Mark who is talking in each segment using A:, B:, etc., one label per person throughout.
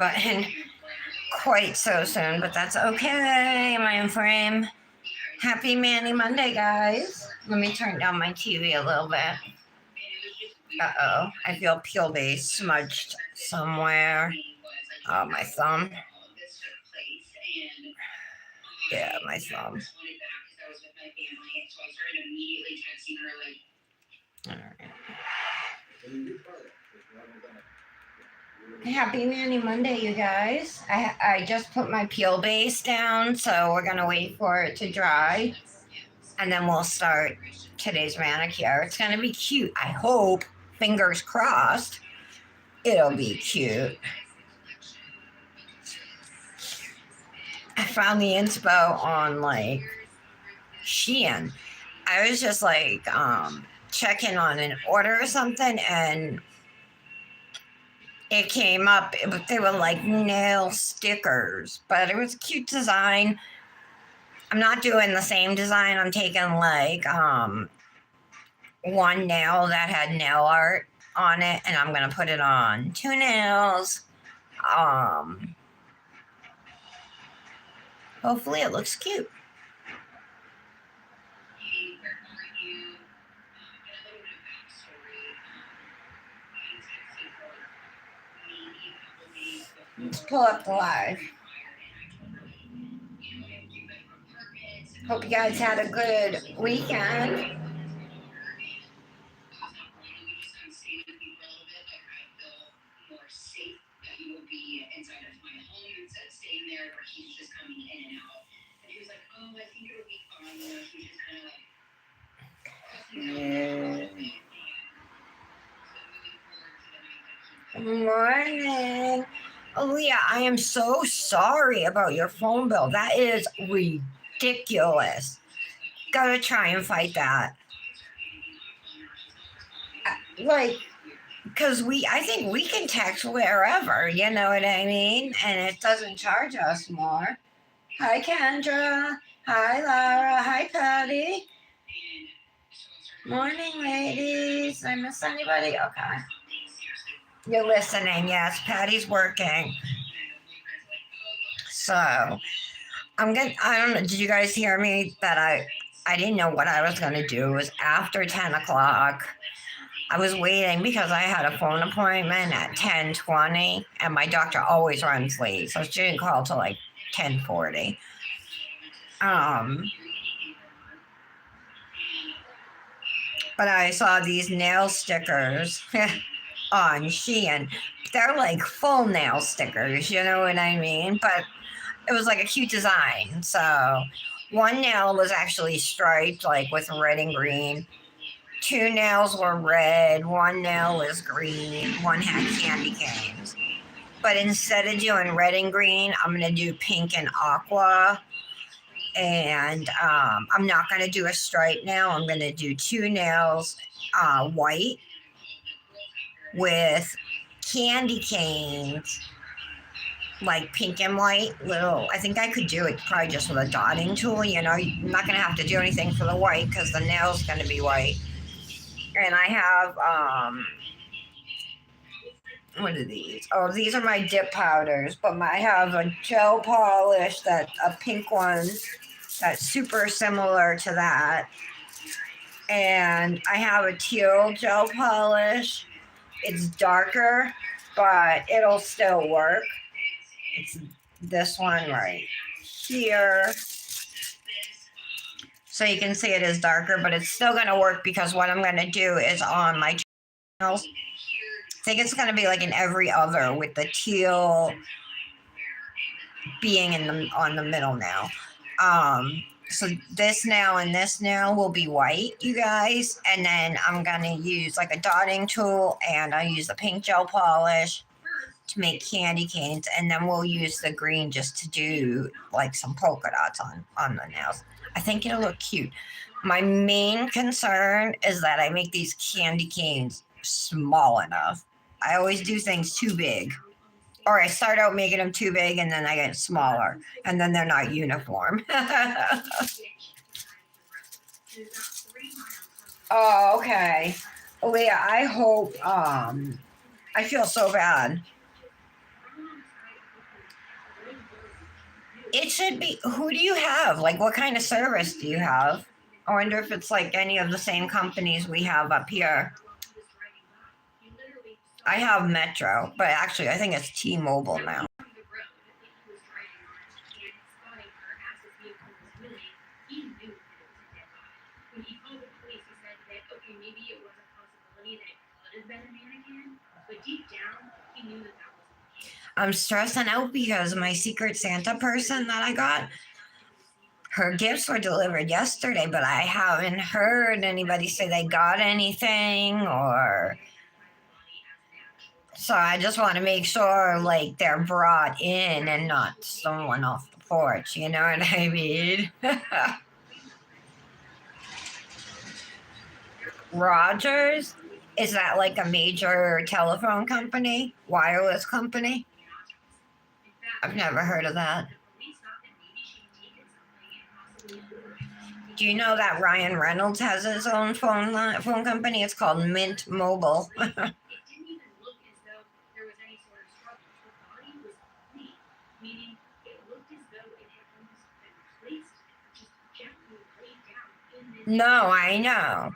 A: but quite so soon, but that's okay. Am I in frame? Happy Manny Monday, guys. Let me turn down my TV a little bit. Uh-oh, I feel peel base smudged somewhere. Oh, my thumb. Yeah, my thumb. All right. Happy Manny Monday, you guys. I just put my peel base down, so we're gonna wait for it to dry, and then we'll start today's manicure. It's gonna be cute. I hope. Fingers crossed. It'll be cute. I found the inspo on like Shein. I was just like checking on an order or something, and it came up. They were like nail stickers, but it was a cute design. I'm not doing the same design. I'm taking like one nail that had nail art on it, and I'm gonna put it on two nails. Hopefully it looks cute. Let's pull up the live. Hope you guys had a good weekend. Good morning. Oh, yeah, I am so sorry about your phone bill. That is ridiculous. Gotta try and fight that. Like, because I think we can text wherever, you know what I mean? And it doesn't charge us more. Hi, Kendra. Hi, Lara. Hi, Patty. Morning, ladies. I miss anybody? Okay. You're listening. Yes, Patty's working. So I don't know. Did you guys hear me that I didn't know what I was going to do. It was after 10 o'clock. I was waiting because I had a phone appointment at 10:20, and my doctor always runs late, so she didn't call till like 10:40. But I saw these nail stickers on Shein. They're like full nail stickers, you know what I mean? But it was like a cute design. So one nail was actually striped like with red and green. Two nails were red, one nail was green, one had candy canes. But instead of doing red and green, I'm going to do pink and aqua. And I'm not going to do a stripe nail. I'm going to do two nails white with candy canes, like pink and white little. I think I could do it probably just with a dotting tool. You know, you're not going to have to do anything for the white because the nail's going to be white. And I have, what are these? Oh, these are my dip powders, but I have a gel polish, a pink one that's super similar to that. And I have a teal gel polish. It's darker, but it'll still work. It's this one right here. So you can see it is darker, but it's still going to work because what I'm going to do is on my channels. I think it's going to be like in every other with the teal being on the middle now. So this nail and this nail will be white, you guys. And then I'm going to use like a dotting tool, and I use the pink gel polish to make candy canes. And then we'll use the green just to do like some polka dots on the nails. I think it'll look cute. My main concern is that I make these candy canes small enough. I always do things too big. Or I start out making them too big and then I get smaller. And then they're not uniform. Oh, okay. Leah, I hope, I feel so bad. It should be. Who do you have? Like, what kind of service do you have? I wonder if it's like any of the same companies we have up here. I have Metro, but actually, I think it's T-Mobile now. I'm stressing out because my Secret Santa person that I got, her gifts were delivered yesterday, but I haven't heard anybody say they got anything or. So I just want to make sure like they're brought in and not stolen off the porch. You know what I mean? Rogers? Is that like a major telephone company? Wireless company? I've never heard of that. Do you know that Ryan Reynolds has his own phone company? It's called Mint Mobile. No, I know.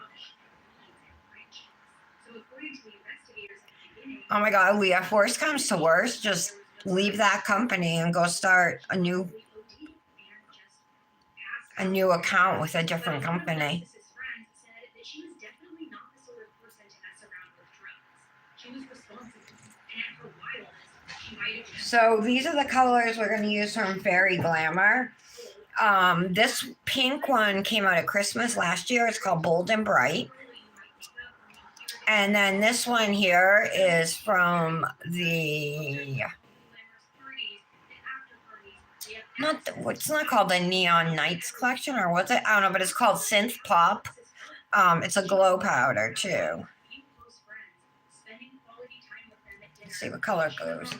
A: Oh my God, Leah, if worst comes to worst, just leave that company and go start a new account with a different company. So these are the colors we're going to use from Fairy Glamour. This pink one came out at Christmas last year. It's called Bold and Bright. And then this one here is from the it's not called the Neon Nights collection, or what's it? I don't know, but it's called Synth Pop. It's a glow powder too. Let's see what color it goes.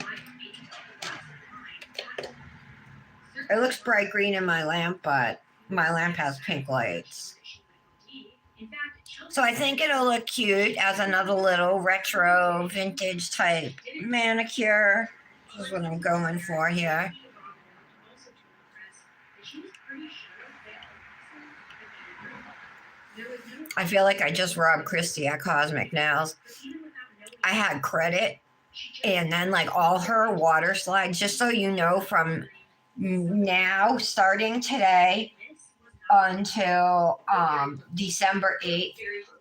A: It looks bright green in my lamp, but my lamp has pink lights. So I think it'll look cute as another little retro vintage type manicure. This is what I'm going for here. I feel like I just robbed Christy at Cosmic Nails. I had credit, and then like all her water slides, just so you know, from now starting today until December 8th,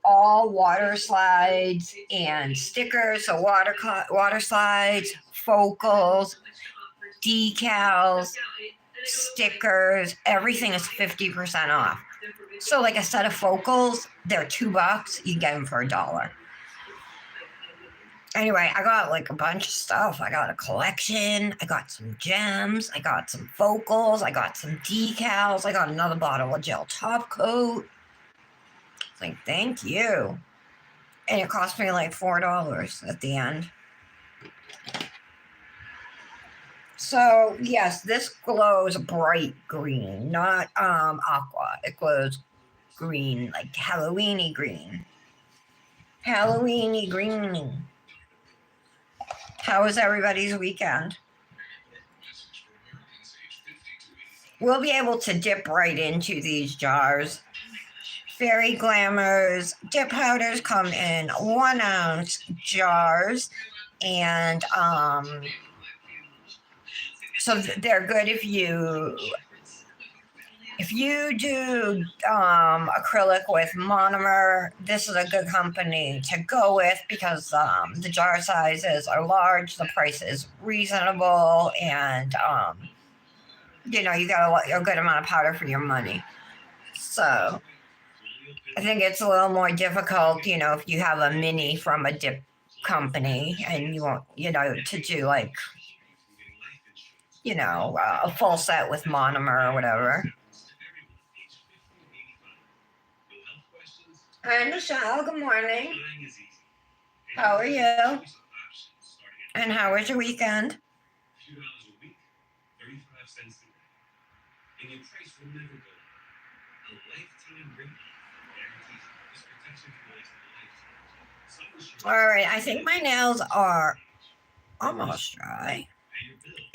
A: all water slides and stickers, so water slides, focals, decals, stickers, everything is 50% off. So like a set of focals, they're $2. You get them for $1. Anyway, I got like a bunch of stuff. I got a collection. I got some gems. I got some focals. I got some decals. I got another bottle of gel top coat. It's like, thank you. And it cost me like $4 at the end. So yes, this glows bright green, not aqua. It glows green, like Halloweeny green. Halloweeny green. How was everybody's weekend? We'll be able to dip right into these jars. Fairy Glamour's dip powders come in 1 ounce jars, and so they're good if you do acrylic with monomer. This is a good company to go with because the jar sizes are large, the price is reasonable, and you got a good amount of powder for your money. So I think it's a little more difficult, if you have a mini from a dip company and you want, to do like, a full set with monomer or whatever. Hi, Michelle. Good morning. How are you? And how was your weekend? All right, I think my nails are almost dry.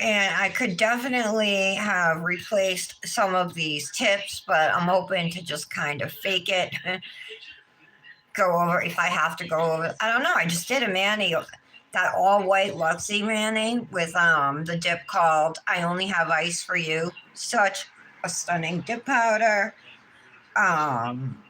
A: And I could definitely have replaced some of these tips, but I'm hoping to just kind of fake it. Go over if I have to go over. I don't know. I just did a mani, that all white Luxie mani with the dip called I Only Have Ice for You. Such a stunning dip powder. Um,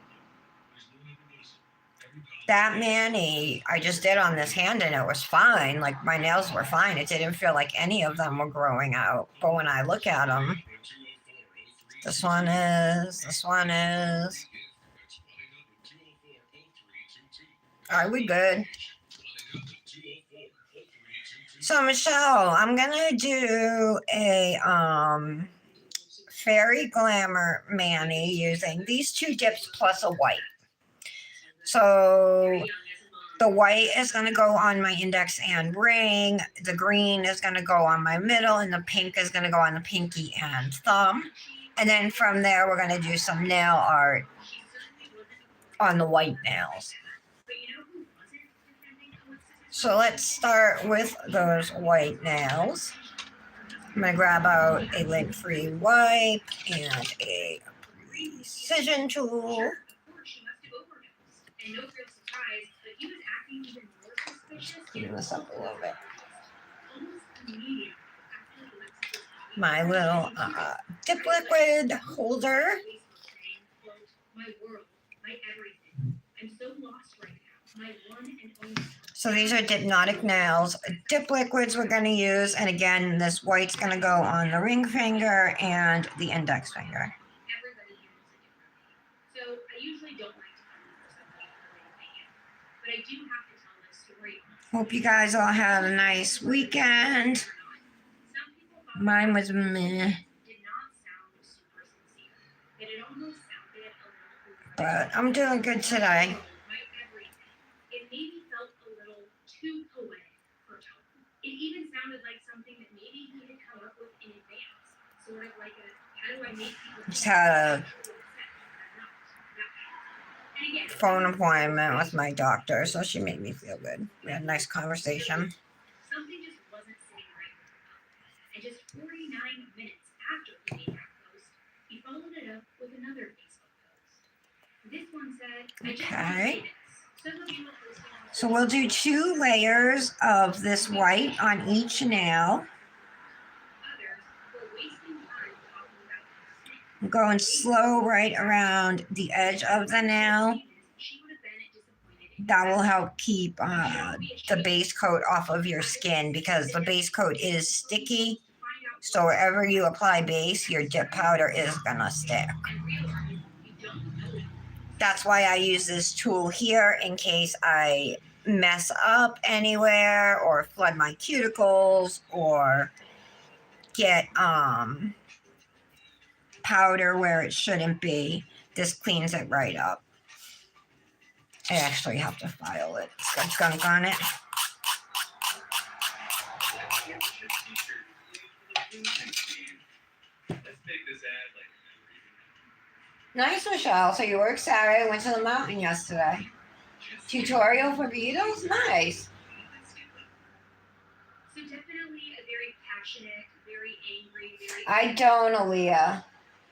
A: that mani I just did on this hand and it was fine. Like my nails were fine. It didn't feel like any of them were growing out. But when I look at them, this one is. This one is. Are we good? So Michelle, I'm gonna do a fairy glamour mani using these two dips plus a white. So the white is gonna go on my index and ring. The green is gonna go on my middle, and the pink is gonna go on the pinky and thumb. And then from there, we're gonna do some nail art on the white nails. So let's start with those white nails. I'm going to grab out a lint-free wipe and a precision tool. Clean this up a little bit. My little dip liquid holder. So these are Dipnotic nails. Dip liquids we're going to use, and again, this white's going to go on the ring finger and the index finger. So I usually don't like to but I do have to tell this story. Hope you guys all had a nice weekend. Mine was meh. But I'm doing good today. It maybe felt a little too poetic for Tom. It even sounded like something that maybe he had come up with in advance. Sort of like a, how do I make people just had a phone appointment with my doctor, so she made me feel good. We had a nice conversation. Something just wasn't sitting right with him. And just 49 minutes after he made that post, he followed it up with another Facebook post. This one said, okay. So we'll do 2 layers of this white on each nail. I'm going slow right around the edge of the nail. That will help keep the base coat off of your skin because the base coat is sticky. So wherever you apply base, your dip powder is gonna stick. That's why I use this tool here in case I mess up anywhere or flood my cuticles or get powder where it shouldn't be. This cleans it right up. I actually have to file it. It's got gunk on it. Nice, Michelle. So you worked Saturday, went to the mountain yesterday. Tutorial for beetles? Nice. So definitely a very passionate, very angry, very... I don't, Aaliyah.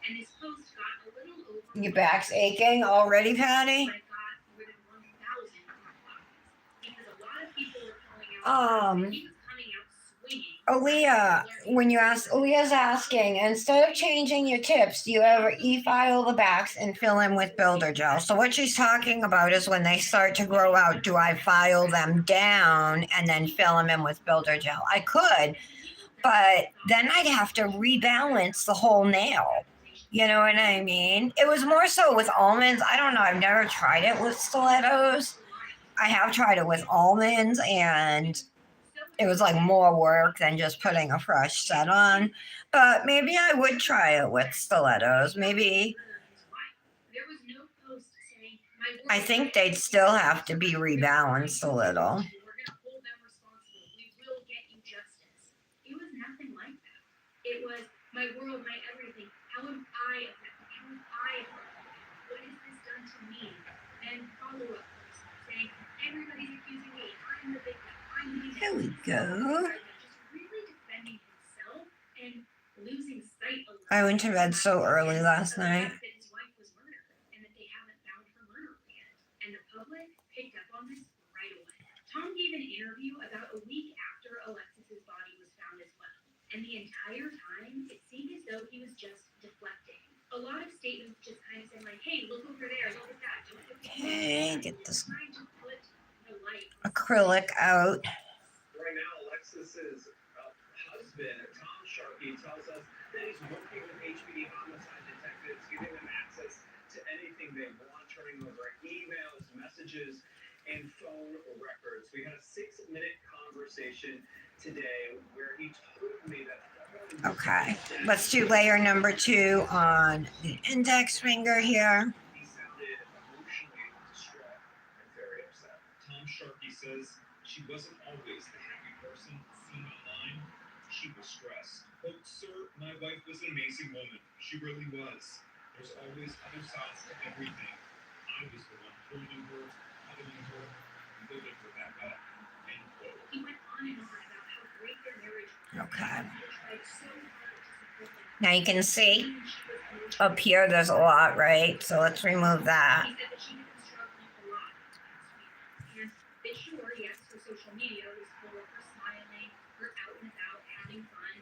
A: And this post got a little over... Your back's aching already, Patty? Aaliyah, when you ask, Aaliyah's asking, instead of changing your tips, do you ever e-file the backs and fill in with builder gel? So what she's talking about is when they start to grow out, do I file them down and then fill them in with builder gel? I could, but then I'd have to rebalance the whole nail. You know what I mean? It was more so with almonds. I don't know. I've never tried it with stilettos. I have tried it with almonds, and it was like more work than just putting a fresh set on. But maybe I would try it with stilettos. Maybe. I think they'd still have to be rebalanced a little. It was my world, my everything. How am I affected? How am I affected? What has this done to me? And follow up saying, everybody's accusing me. I'm the victim. I'm the victim. There we go. Just really defending I went to bed so early last night.
B: Tom gave an interview about a week after Alexis's body was found as well. And the entire time, it seemed as though he was just deflecting. A lot of statements just kind of said like, hey, look over there, look at that.
A: Okay, get this acrylic out.
B: Right now, Alexis's husband, Tom Sharkey, tells us that he's working with HPD homicide detectives, giving them access to anything they want, turning over emails, messages, and phone records. We had a 6-minute conversation today where he told me that.
A: Okay, let's do layer number 2 on the index finger here.
B: He sounded emotionally distraught and very upset. Tom Sharkey says she wasn't always the happy person seen online. She was stressed. But, sir, my wife was an amazing woman. She really was. There's always other sides to everything. I was the one holding her, hugging her, and building her back up. End quote. He went on and on about how great their marriage was.
A: Okay.
B: He tried so hard to support them.
A: Now you can see up here there's a lot, right? So let's remove that.
B: He said that she had been struggling a lot last week. And that sure, yes, her social media was full of her smiling, her out and about, having fun,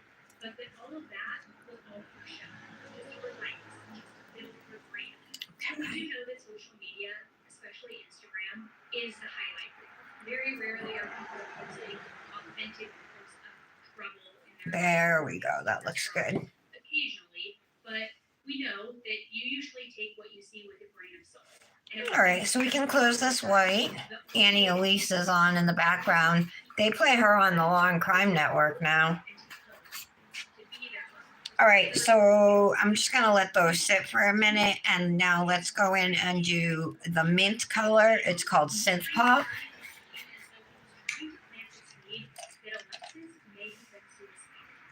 B: but that all of that was all for show. Just for likes, just to build her brand.
A: Okay.
B: You know that social media, especially Instagram, is the highlight reel. Very rarely are people posting authentic posts of trouble in their
A: There we go. That looks good.
B: occasionally, but we know that you usually take what you see with a grain of salt.
A: All right, so we can close this white. Annie Elise is on in the background. They play her on the Law and Crime Network now. All right, so I'm just going to let those sit for a minute, and now let's go in and do the mint color. It's called Synth Pop.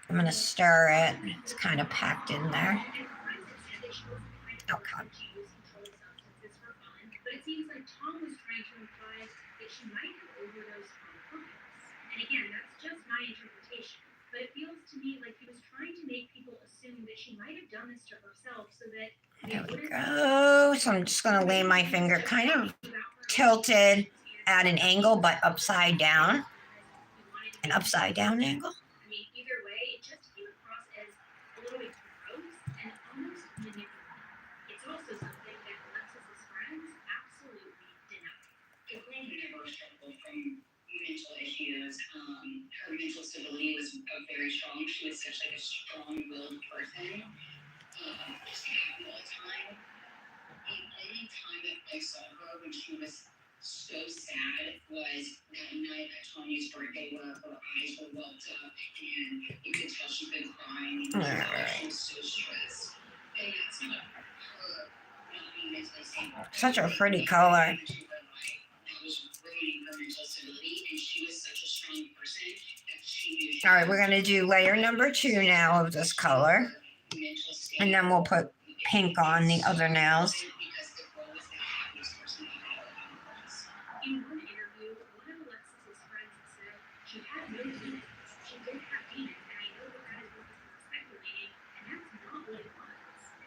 A: I'm going to stir it. It's kind of packed in there. Okay.
B: But it seems like Tom was trying to imply that she might have overdosed on purpose. And again, that's just my interpretation. But it feels to me like he was trying to make people assume that she might have done this to herself so that
A: There we go. So I'm just going to lay my finger kind of tilted at an angle, but upside down. An upside down angle.
B: I mean, either way, it just came across as a little bit gross and almost manipulative. It's also something that Alexis's friends absolutely deny.
C: Kathleen never struggled from mental issues. Her mental stability was very strong. She was such like a strong-willed person. Just happy all the time. The only time that I saw her when she was so sad was that night at Tanya's birthday where her eyes were welled up and you could tell she'd been crying. She was so stressed. And that's not her not being mentally stable.
A: Such a pretty color.
C: That was ruining her mental stability, and she was such a strong person that she knew she
A: All right, we're going to do layer number 2 now of this color. And then we'll put pink on the other nails.
B: In one interview, one of Alexis's friends said she had no demons. She did have demons, and I know that is what people are speculating, and that's not what it was.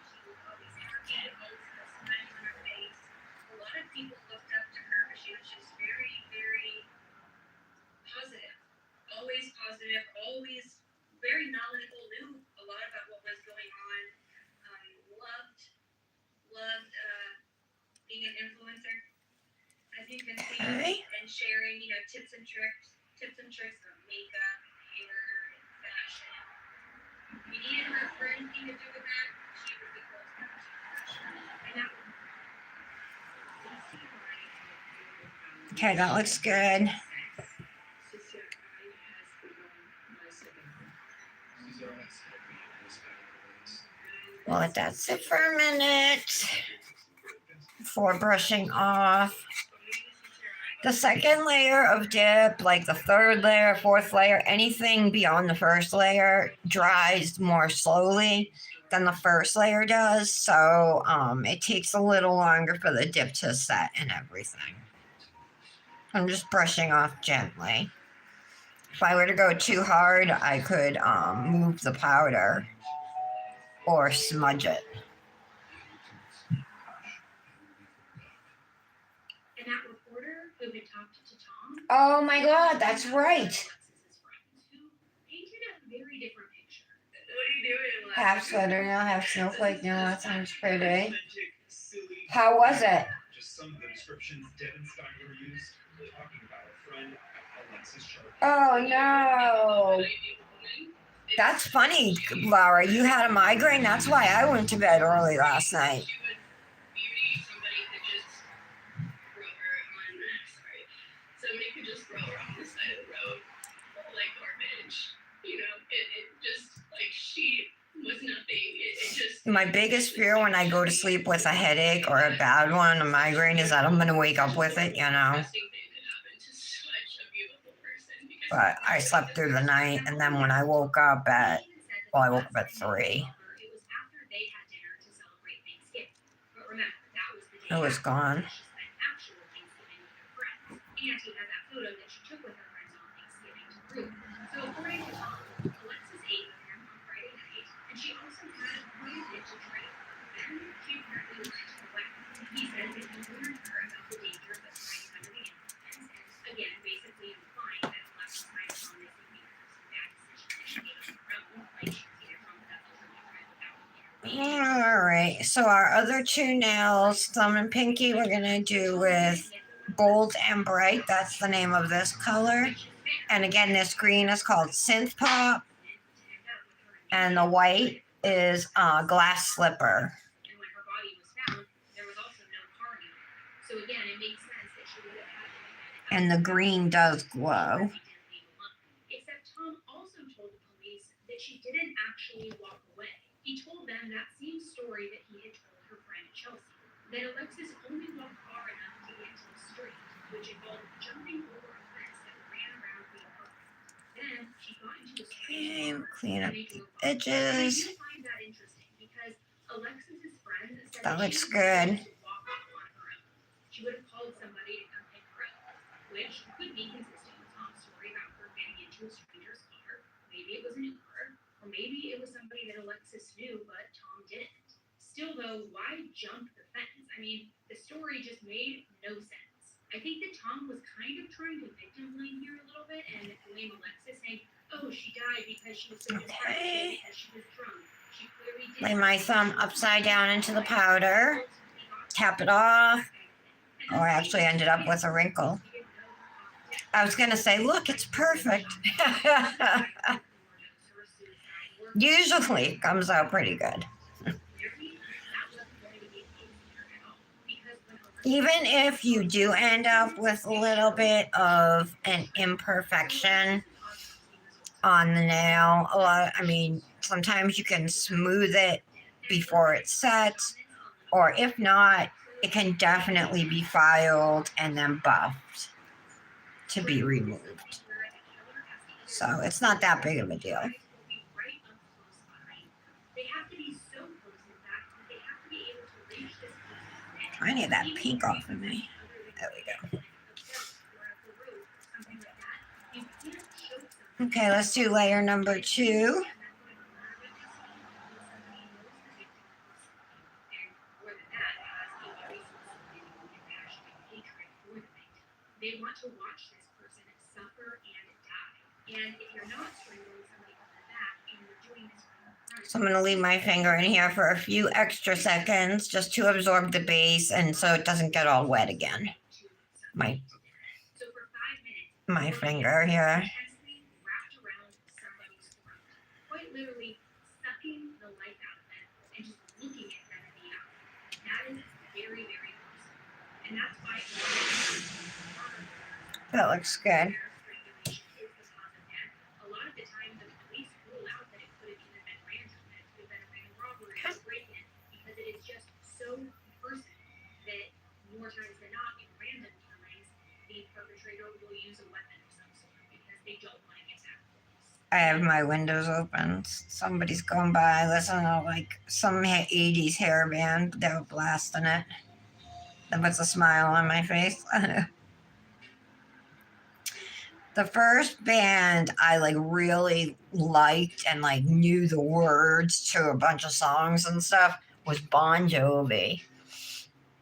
B: She was always happy, always had a smile on her face. A lot of people looked up to her, but she was just very, very positive. Always very knowledgeable, knew a lot about what was going on. Loved being an influencer. As you can see, and sharing, tips and tricks on makeup, hair, and fashion. We needed her friend to do with that. She was the close one.
A: Okay, that looks good. We'll let that sit for a minute before brushing off. The second layer of dip, like the third layer, fourth layer, anything beyond the first layer dries more slowly than the first layer does. So it takes a little longer for the dip to set and everything. I'm just brushing off gently. If I were to go too hard, I could move the powder. or smudge it.
B: And that reporter who had talked to Tom.
A: Oh my God, that's right.
B: Alexis's friends who painted a very different picture. What are you doing, Alex?
A: Half sweater now, half snowflake now. That sounds pretty. How was it?
D: Just some of the descriptions Devin Steiner used talking about a friend, Alexis Sharp.
A: Oh no. That's funny, Laura. You had a migraine. That's why I went to bed early last night.
B: Somebody could just throw her on the side of the road like garbage. You know, it just like she was nothing. It just.
A: My biggest fear when I go to sleep with a headache or a bad one, a migraine, is that I'm going to wake up with it, you know. But I slept through the night, and then when I woke up at, well, I woke up at 3. It was gone.
B: And she had that photo that she took with her friends on Thanksgiving to prove. So according to Tom, Alexis ate with him on Friday night, and she also had planned it to drink. Then she apparently went away. He says that he warned her about the danger of trying under the influence, and again, basically implying that Alexis might have gone missing because of some bad decisions she made on her own, like she was either from the devil or without.
A: All right. So our other 2 nails, thumb and pinky, we're going to do with Bold and Bright. That's the name of this color. And again, this green is called Synth Pop. And the white is Glass Slipper.
B: And when her body was found, there was also no car near. So again, it makes sense that she would have had.
A: And the green does glow.
B: Except Tom also told the police that she didn't actually walk away. He told them that same story that he had told her friend Chelsea. That Alexis only walked far enough to get to the street, which involved jumping over a fence that ran around the apartment. Then she got into a street.
A: Okay, clean up the edges.
B: I do find that interesting because Alexis's friend said
A: That looks
B: she
A: good.
B: was to walk off on her own. She would have called somebody to come pick her up, which could be consistent with Tom's story about her getting into a stranger's car. Maybe it was an Uber, or maybe it was somebody that Alexis knew, but Tom didn't. Still, though, why jump the fence? I mean, the story just made no sense. I think that Tom was kind of trying to victim blame here a little bit and blame Alexis, saying, oh, she died because she was so distracted, because she was drunk. She clearly did.
A: Lay my thumb upside down into the powder. Tap it off. Oh, I actually ended up with a wrinkle. I was going to say, look, it's perfect. Usually it comes out pretty good. Even if you do end up with a little bit of an imperfection on the nail, sometimes you can smooth it before it sets, or if not, it can definitely be filed and then buffed to be removed. So it's not that big of a deal. I need that pink off of me. There we go. Okay, let's do layer number 2.
B: They want to watch this person suffer and die. And if you're not strangling somebody up the back and you're doing this for her friends.
A: So I'm going to leave my finger in here for a few extra seconds just to absorb the base and so it doesn't get all wet again. My finger here.
B: Wrapped around somebody's throat. Quite literally sucking the life out of them and just looking at them in the eye. That is very, very personal. And that's why
A: That looks good.
B: a lot of the time the police rule out that it could have even been random, that it could have been a random robbery or break-in, because it is just so personal that more times than not, in random times, the perpetrator will use a weapon of some sort because they don't want to get that close.
A: I have my windows open. Somebody's going by listening to like some 80s hair band. They're blasting it. That puts a smile on my face. The first band I like really liked and like knew the words to a bunch of songs and stuff was Bon Jovi.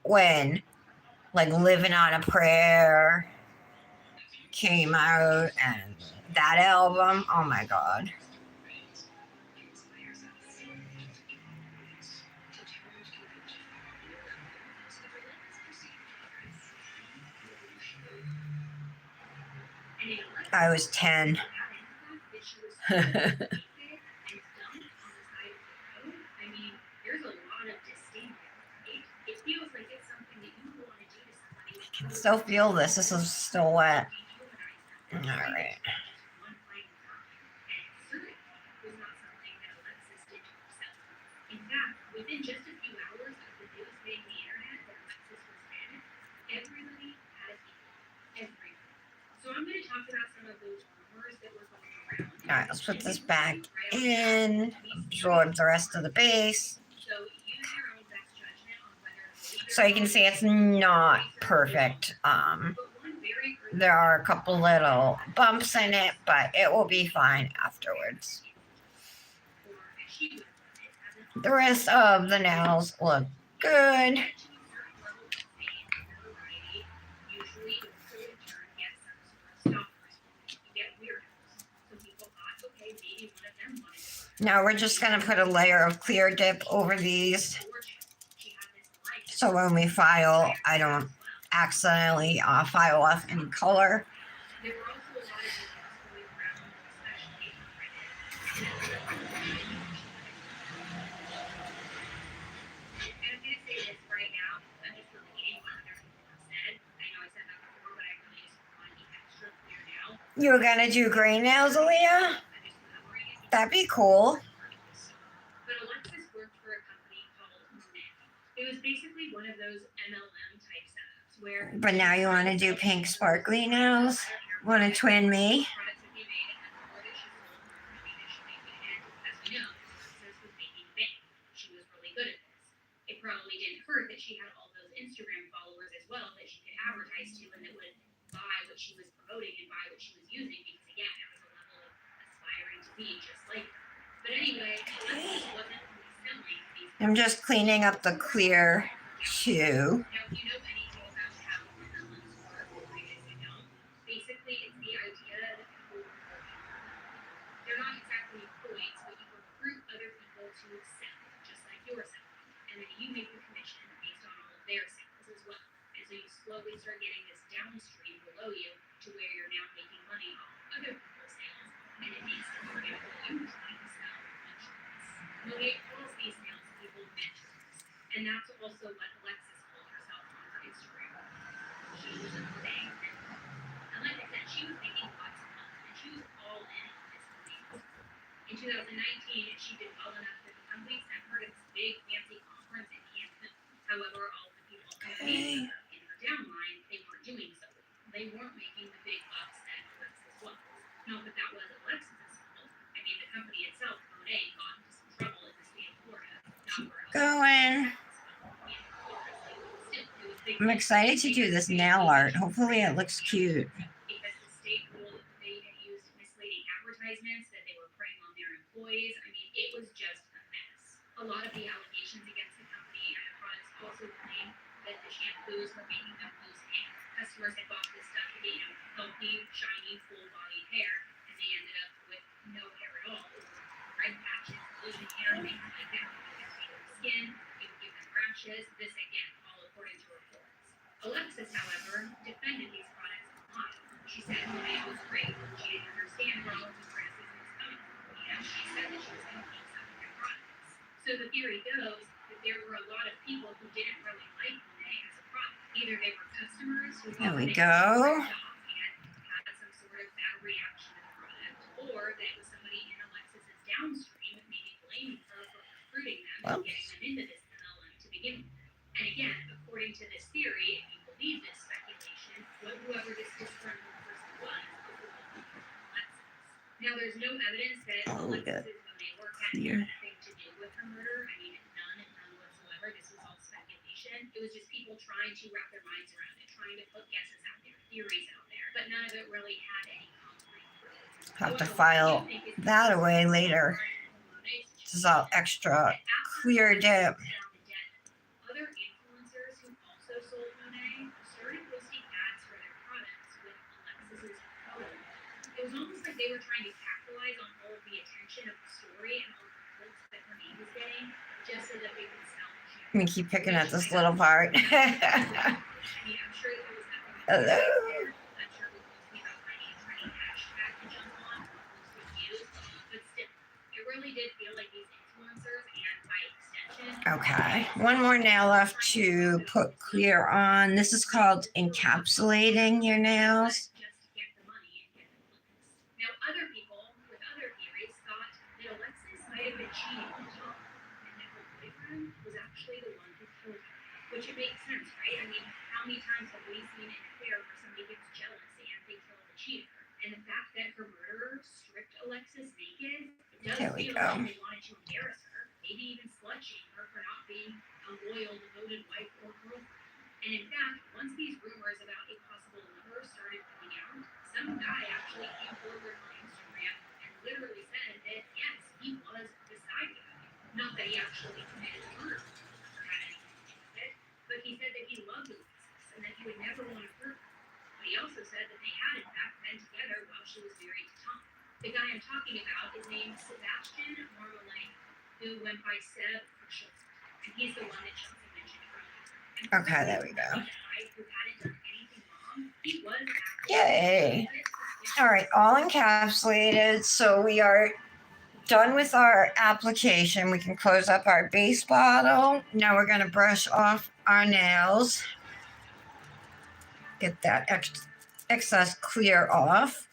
A: When like Living on a Prayer came out and that album, oh my god. I was 10. I can still feel this. This is still wet. All right.
B: In fact, within just a few hours of the news hitting the internet that Alexis was dead, everybody had a people. Everybody. So I'm going to talk about some of those rumors that were going around.
A: All right, let's put this back in. Absorb the rest of the base.
B: So use your own best judgment on whether to believe
A: So you can see it's not perfect. There are a couple little bumps in it, but it will be fine afterwards. The rest of the nails look good. Now we're just going to put a layer of clear dip over these so when we file, I don't accidentally file off any color. You're going to do green nails, Aaliyah? That'd be cool.
B: But Alexis worked for a company called Monet. It was basically one of those MLM type setups where.
A: But now you want to do pink sparkly nails? Want to twin me?
B: She was really good at this. It probably didn't hurt that she had all those Instagram followers as well that she could advertise to and that would buy what she was promoting and buy what she was using because again, there was a level of aspiring to be just like her. But anyway, Alexis wasn't selling these.
A: I'm just cleaning up the clear shoe.
B: Now, if you know anything about how MLMs work, or I guess you don't, basically it's the idea that people they're not exactly employees, but you recruit other people to sell, just like you're selling. And then you make the commission based on all of their sales as well. And so you slowly start getting this downstream below you to where you're now making money off other people's sales, and it makes it harder for you trying to sell much less. Monet calls these salespeople mentors, and that's also what Alexis called herself on her Instagram. She was a big mentor. And like I said, she was making lots of money, and she was all in on this money. In 2019, she did well enough that the company sent her to this big fancy conference in Cancun. However, all the people in her downline, they weren't doing so. They weren't making the big bucks that Alexis was. Not that that was Alexis's fault. I mean, the company itself, Monet, got into some trouble in the state of Florida.
A: Going. I'm excited to do this nail art. Hopefully it looks cute.
B: Because the state ruled that they had used misleading advertisements, that they were preying on their employees. I mean, it was just a mess. A lot of the allegations against the company and the products also claim that the shampoos were making them lose hair. Customers had bought this stuff to get, healthy, shiny, full-bodied hair, and they ended up with no hair at all. Red patches, losing hair, things like that. It would their skin, it would give them rashes. This, again, all according to reports. Alexis, however, defended these products online. She said Monet was great. She didn't understand where all the criticism was coming from. She said that she was going to keep selling their products. So the theory goes that there were a lot of people who didn't really like Monet as a product. Either they were customers who
A: There we
B: thought
A: go.
B: and had some sort of bad reaction to the product, or that it was somebody in Alexis's downstream maybe blaming her for recruiting them and getting them into this MLM to begin with. And again, according to this theory, if you believe this speculation, whoever this disgruntled person was Alexis. Now, there's no evidence that Alexis's Monet work had anything to do with her murder. I mean, none whatsoever. This was all speculation. It was just people trying to wrap their minds around it, trying to put guesses out there. theories out there, but none of it really had any concrete proof.
A: Have to
B: So,
A: file
B: what do you think is
A: that away later. This is all extra clear dip.
B: Other influencers who also sold Monet started posting ads for their products with Alexis's photo. It was almost like they were trying to capitalize on all of the attention of the story and all the clicks that her name was getting, just so that they could sell it.
A: Let me keep picking at this little part.
B: I mean, I'm sure there was nothing
A: Hello.
B: there. I'm sure it was mostly about finding a trending hashtag to jump on or boost with views, but still, it really did feel like these influencers and by extension.
A: Okay, one more nail left to put clear on. This is called encapsulating your nails.
B: Just to get the money and get the clicks. Now, other people with other theories thought that Alexis might have been cheating on Tom, and that her boyfriend was actually the one who killed her. Which it makes sense, right? I mean, how many times have we seen an affair where somebody gets jealous and they kill the cheater? And the fact that her murderer stripped Alexis naked, it does
A: There we
B: feel
A: go.
B: like they wanted to embarrass her, maybe even slut shame her for not being a loyal, devoted wife or girlfriend. And in fact, once these rumors about a possible lover started coming out, some guy actually came forward on Instagram and literally said that yes, he was the side guy. Not that he actually committed the murder or had anything to do with it, but he said that he loved Alexis and that he would never want to hurt her. But he also said that they had in fact been together while she was married to Tom. The guy I'm talking about is named Sebastian Marmalade, who went by Seb for short, and he's the one that Chelsea mentioned earlier.
A: Okay, there we go.
B: The guy who hadn't done anything wrong, he was actually
A: Yay. All right, all encapsulated. So we are done with our application. We can close up our base bottle. Now we're going to brush off our nails. Get that excess clear off.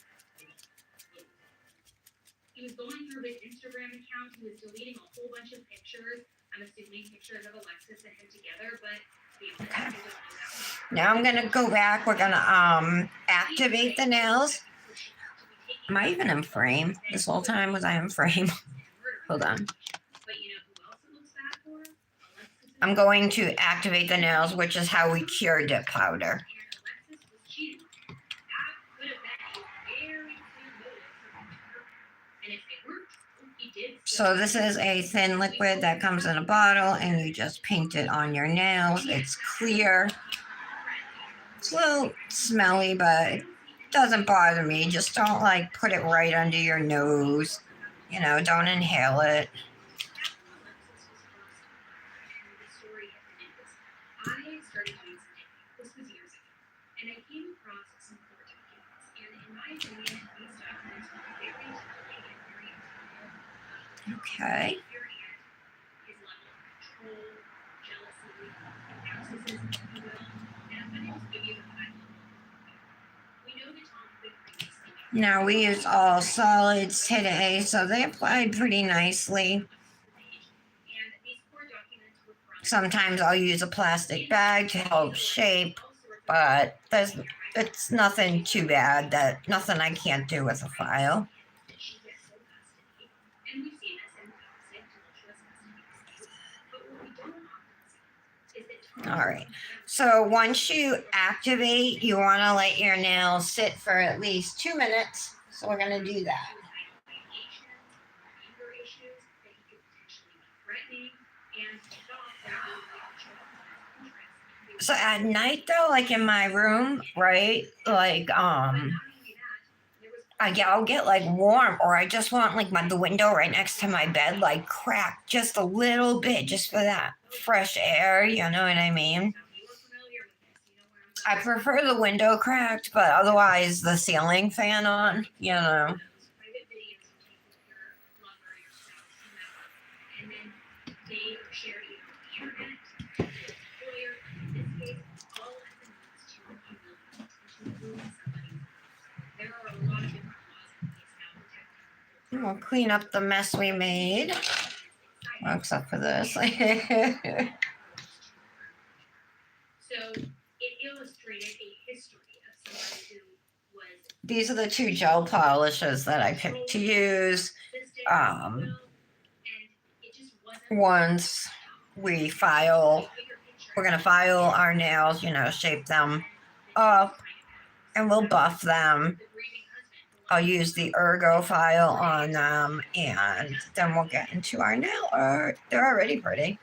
B: He was going through his Instagram account. He was deleting a whole bunch of pictures. I'm assuming pictures of Alexis and him together, but
A: Okay. Now I'm gonna go back. We're gonna activate the nails. Am I even in frame? This whole time was I in frame? Hold on. I'm going to activate the nails, which is how we cure dip powder. So this is a thin liquid that comes in a bottle and you just paint it on your nails. It's clear. It's a little smelly, but it doesn't bother me. Just don't like put it right under your nose. You know, don't inhale it.
B: I started doing some digging. This was years ago. And I came across some court documents. And in my opinion, these documents were very telling and very informative.
A: Okay.
B: Your aunt, his level of control, jealousy, narcissism, if you will. And I'm going to just give you the high level. We know that Tom had been previously.
A: Now we used all solids today, so they applied pretty nicely. Sometimes I'll use a plastic bag to help shape, but it's nothing too bad, nothing I can't do with a file. All right. So once you activate, you want to let your nails sit for at least 2 minutes. So we're going to do that. So at night though, like in my room, right? Like I'll get like warm, or I just want like the window right next to my bed like cracked just a little bit, just for that fresh air. You know what I mean? I prefer the window cracked, but otherwise the ceiling fan on. You know. We'll clean up the mess we made. Well, except for this.
B: So it illustrated a history of somebody who was.
A: These are the 2 gel polishes that I picked to use. Once we file, we're going to file our nails, you know, shape them up. and we'll buff them. I'll use the ergo file on them, and then we'll get into our nail art. They're already pretty.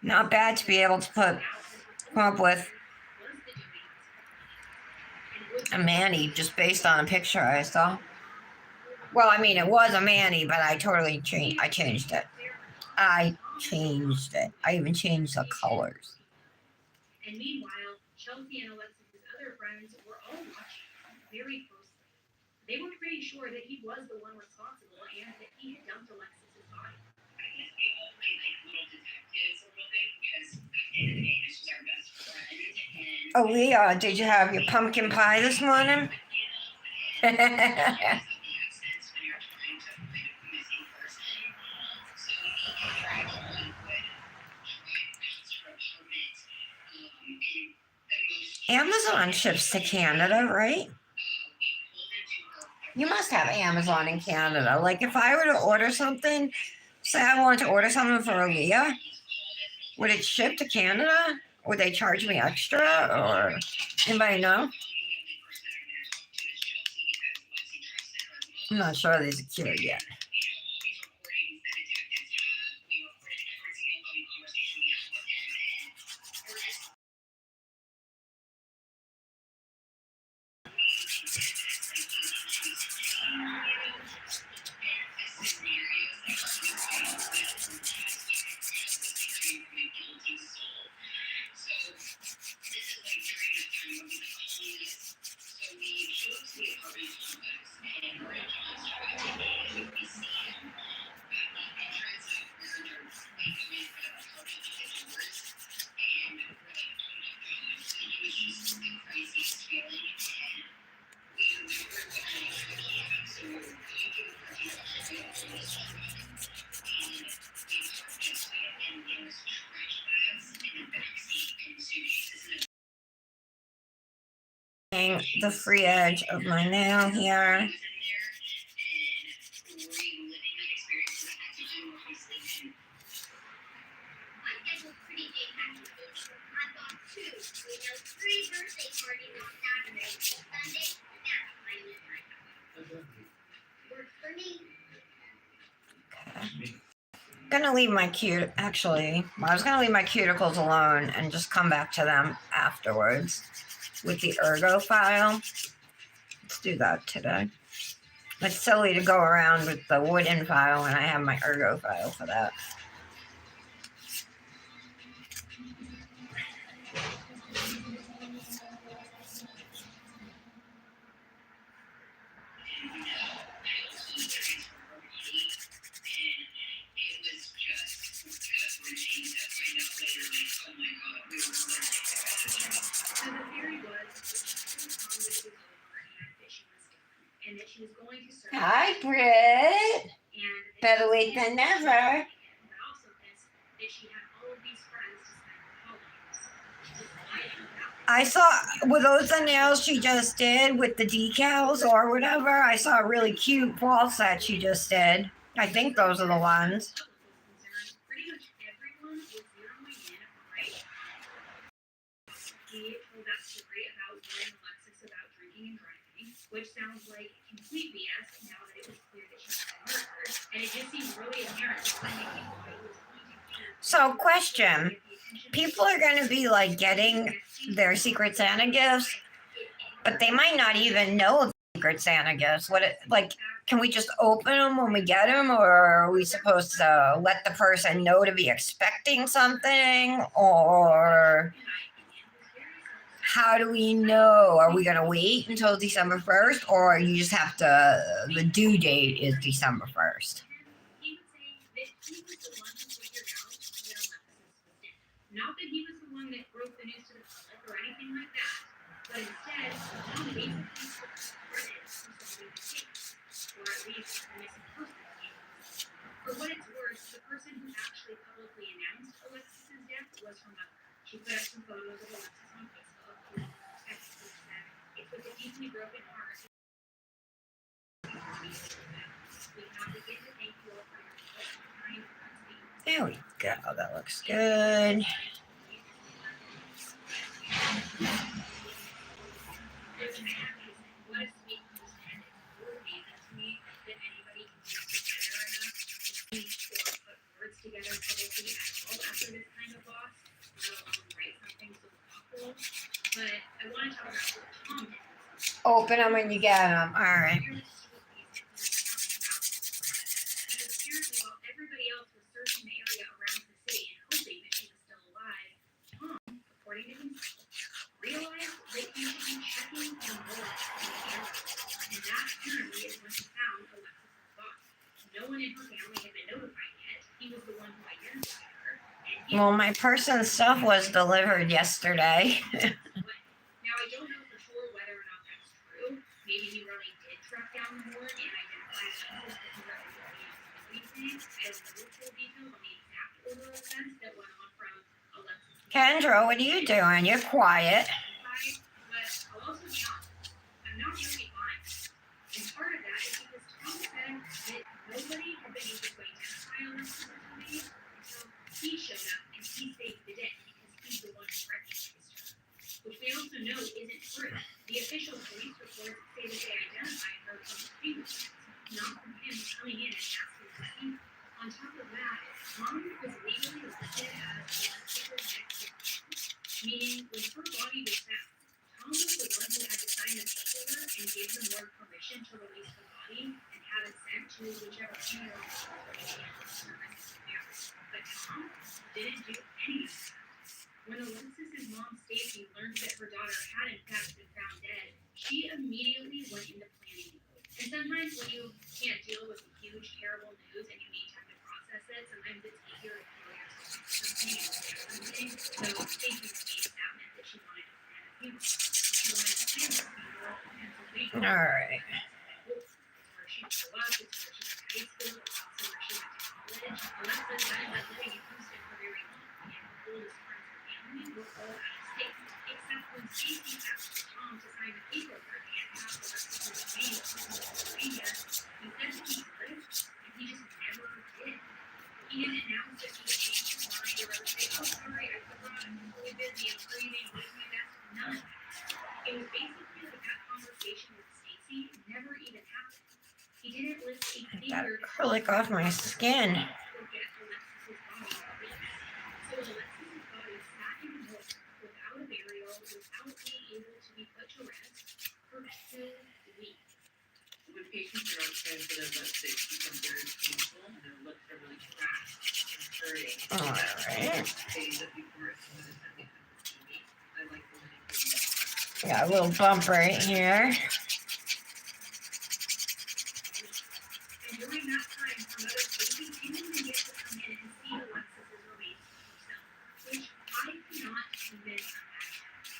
A: Not bad to be able to come up with a Manny just based on a picture I saw. Well, I mean, it was a Manny, but I totally changed. I changed it. I even changed the colors.
B: And meanwhile, Chelsea and Alexis's other friends were all watching very closely. They were pretty sure that he was the one responsible and that he had dumped Alexis's body.
C: I guess they all played like little detectives a little bit because at the end of the day, this was our best friend.
A: Oh, Leah, did you have your pumpkin pie this morning? Amazon ships to Canada, right? You must have Amazon in Canada. Like if I were to order something, say I wanted to order something for Aaliyah, would it ship to Canada? Would they charge me extra, or anybody know? I'm not sure they're secure yet. The free edge of my nail here. Gonna leave my I was gonna leave my cuticles alone and just come back to them afterwards with the ergo file. Let's do that today. It's silly to go around with the wooden file when I have my ergo file for that. Hi, Britt. Better late than never. I saw, were those the nails she just did with the decals or whatever? I saw a really cute wall set she just did. I think those are the ones.
B: Which sounds like complete BS now that it was clear that she had murdered, and it just seems really apparent.
A: So, question. People are going to be like getting their Secret Santa gifts, but they might not even know the Secret Santa gifts. Can we just open them when we get them, or are we supposed to let the person know to be expecting something, or how do we know? Are we going to wait until December 1st, or you just have to, the due date is December 1st?
B: Not that he was the one that broke the news to the public or anything like that, but instead, Tom basically credit for solving the case, or at least the missing person case. For what it's worth, the person who actually publicly announced Alexis's death was her mother. She put up some photos of Alexis on Facebook, texts which said, "It's with a deeply broken heart. We cannot begin to thank you all for your support and kind words."
A: There we go. That looks good.
B: Together publicly at all after this kind of loss, let alone write something so awful. But I want to talk about what Tom did.
A: Open them when you get them. All right.
B: Because apparently while everybody else was searching the area around the city and hoping that she was still alive, Tom, according to himself, realized that he should be checking the mold in the area. And that apparently is when he found Alexis's body. No one in her family had been notified yet. He was the one who identified her.
A: Well, my person's stuff was delivered yesterday.
B: Now, I don't know for sure whether or not that's true. Maybe he really did track down the morgue and identify Alexis before everybody else knew anything. I don't know the full details on the exact order of events that went on from Alexis.
A: Kendra, what are you doing? You're quiet.
B: But I'll also be honest, I'm not really lying. And part of that is because Tom said that nobody had been able to identify Alexis before, so he showed up and he saved the day because he's the one who recognized her. Which we also know isn't true. The official police reports say that they identified her from his fingerprints, not from him coming in and asking to see her. On top of that, Tom was legally listed as the sticker next to Tom, meaning when her body was found, Tom was the one who had to sign the paperwork and give the morgue permission to release the body and have it sent to whichever funeral home. But Tom didn't do any of that. When Alexis's mom, Stacy, learned that her daughter had in fact been found dead, she immediately went into planning mode. And sometimes when you can't deal with huge, terrible news and you need time to process it, sometimes it's easier to feel something. So Stacy stated that meant that she wanted to plan a funeral. She wanted to plan a funeral in Pennsylvania.
A: All right.
B: It's where she grew up, it's where she went to high school, it's also where she went to college. Alexis ended up living in Houston for very long, and her oldest friends and family were all out of state. Except when Stacy asked Tom to sign the paperwork and have Alexis's name on Pennsylvania, he said that he would, and he just never did. He didn't announce that he had changed his mind or ever say, oh, sorry, I forgot, I'm really busy, I'm grieving, what's my best? None of that. It was basically like that conversation with Stacy never even happened. He didn't lift a finger to
A: Acrylic off my skin.
B: or get Alexis's body released. So Alexis's body sat in the morgue without a burial, without being able to be put to rest for 2 weeks.
E: When patients are on transitive, let's say it becomes very painful and their lips are really cracked and hurting.
A: All right.
E: Days that before it's going to send me to me. I like the way they do that.
A: Got a little bump right here.
B: And during that time, her mother Stacy didn't even get to come in and see Alexis's remains herself, which I cannot convince imagine.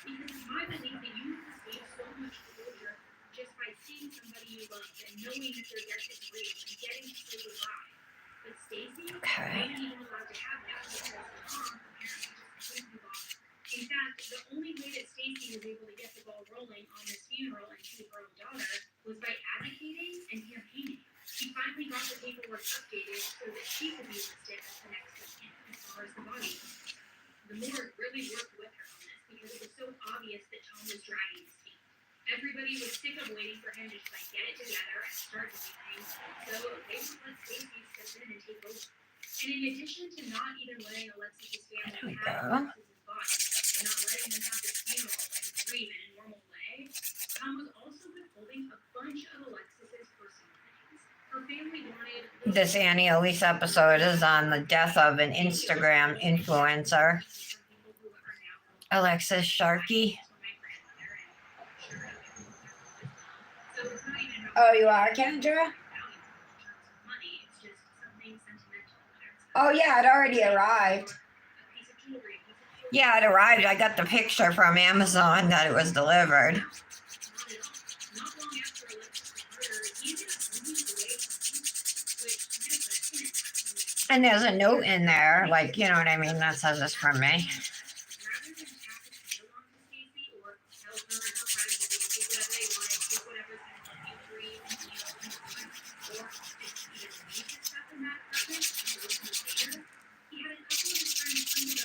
B: Because it's my belief that you can save so much closure just by seeing somebody you love and knowing that they're there to grieve and getting to say goodbye. But Stacy wasn't even allowed to have that because Tom apparently just couldn't be bothered. In fact, the only way that Stacy was able to get the ball rolling on this funeral and to her own daughter was by advocating and campaigning. She finally got the paperwork updated so that she could be listed as the next of kin as far as the body goes. The morgue really worked with her on this because it was so obvious that Tom was dragging his feet. Everybody was sick of waiting for him to just like get it together and start doing things, so they would let Stacy step in and take over. And in addition to not even letting Alexis's family have Alexis's body and not letting them have this funeral and grieve in a normal way, Tom was also withholding a bunch of Alexis's personal things. Her family wanted
A: This Annie Elise episode is on the death of an Instagram influencer, Alexis Sharkey. Oh, you are, Kendra? Oh, yeah, it already arrived. Yeah, it arrived. I got the picture from Amazon that it was delivered. And there's a note in there, like, you know what I mean, that says it's from me.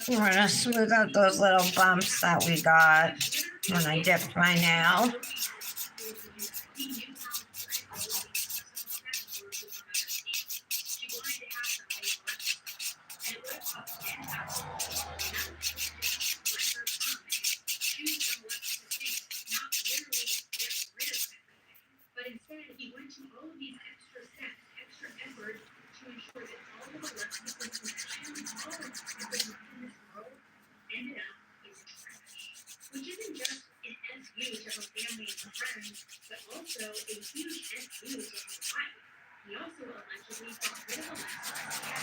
A: I'm gonna smooth out those little bumps that we got when I dipped my nail.
B: But instead, he went to all of these extra steps, extra effort to ensure that all of Alexis's connections, all of everything in this world ended up in the trash. Which isn't just an SU to her family and friends, but also a huge SU to his wife. He also allegedly got rid of Alexis's cat.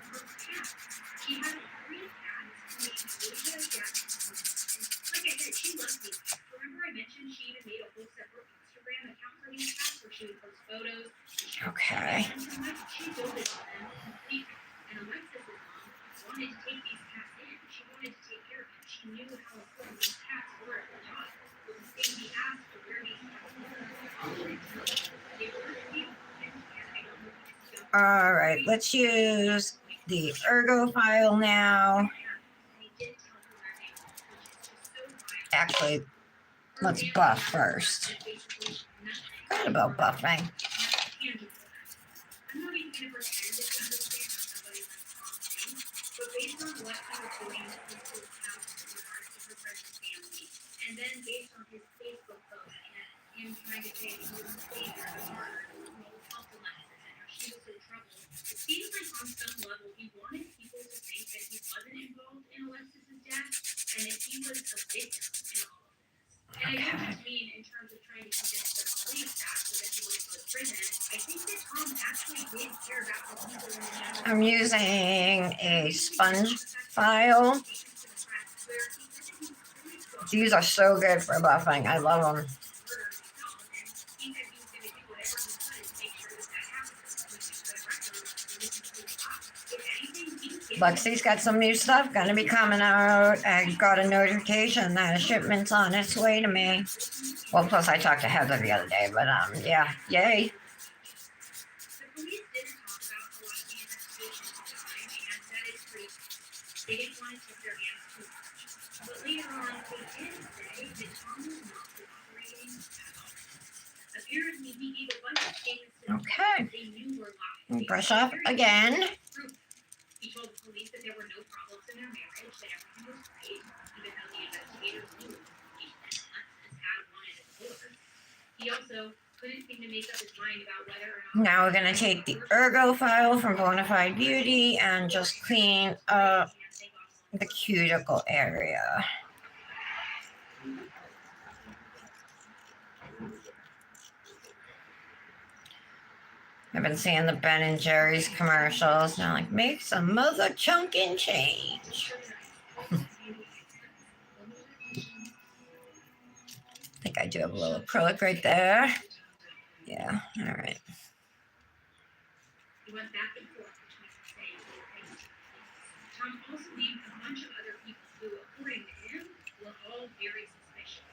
B: Her cat. She had 3 cats named Asia, Jack, and Homer. And like I said, she loves these cats. Remember I mentioned she even made a whole separate Instagram account for these cats where she would post photos.
A: Okay.
B: And so much she built it for them completely. And Alexis's mom wanted to take these cats in. She wanted to take care of them. She knew how important these cats were at the time. And he asked her where these cats were. All of it. They were real. And I don't know if you can see
A: All right, let's use the ergo file now. Actually, let's buff first. Forgot about buffing.
B: I'm not even going to pretend to understand how somebody went wrong things, but based on what he was doing in his house with regards to his friends and family, and then based on his Facebook post and him trying to say he was a savior, a martyr, who helped Alexis and how she was in trouble, it seems like on some level he wanted people to think that he wasn't involved in Alexis's death and that he was a victim in all of this. And I don't just mean in terms of trying to convince the police that so that he went to a prison. I think that Tom actually did care about the people in the general.
A: I'm using a sponge file. These are so good for buffing. I love them. Lexi's got some new stuff gonna be coming out. I got a notification that a shipment's on its way to me. Well, plus I talked to Heather the other day, but yeah, yay.
B: The police didn't talk about a lot of the investigation at the time, and that is pretty. They didn't want to tip their hands too much. But later on, they did say that Tom was not cooperating at all. Apparently, he gave a bunch of statements to the
A: Okay.
B: police they knew were lies.
A: Brush off again.
B: He told the police that there were no problems in their marriage, that everything was great, even though the investigators knew he and Alexis had wanted a divorce. He also couldn't seem to make up his mind about whether or not.
A: Now we're gonna take the ergo file from Bonafide Beauty and just clean up the cuticle area. I've been seeing the Ben and Jerry's commercials, and I'm like, make some mother chunkin' change. I think I do have a little acrylic right there. Yeah, all right.
B: He went back and forth between saying things. Tom also named a bunch of other people who, according to him, were all very suspicious.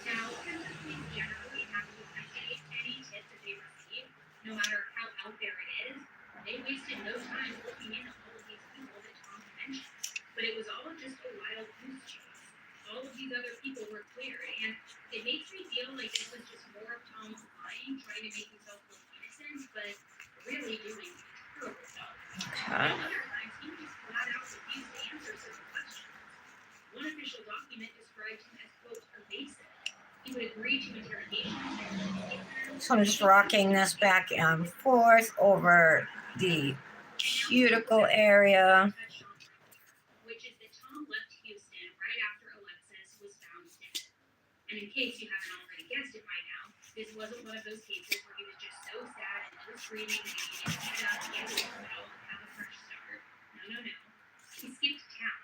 B: Now, since the police generally have to investigate any tip that they receive, no matter how out there it is, they wasted no time looking into all of these people that Tom mentioned. But it was all just a wild goose chase. All of these other people were cleared, and it makes me feel like this was just more of Tom lying, trying to make himself look innocent, but really doing terrible stuff.
A: Okay.
B: Other times, he would just flat out refuse to answer certain questions. One official document described him as, quote, evasive. He would agree to interrogations.
A: So I'm just rocking this back and forth over the cuticle area.
B: Which is that Tom left Houston right after Alexis was found dead. And in case you haven't already guessed it by now, this wasn't one of those cases where he was just so sad and so screaming that he needed to get up, get to hospital, and have a fresh start. No. He skipped town.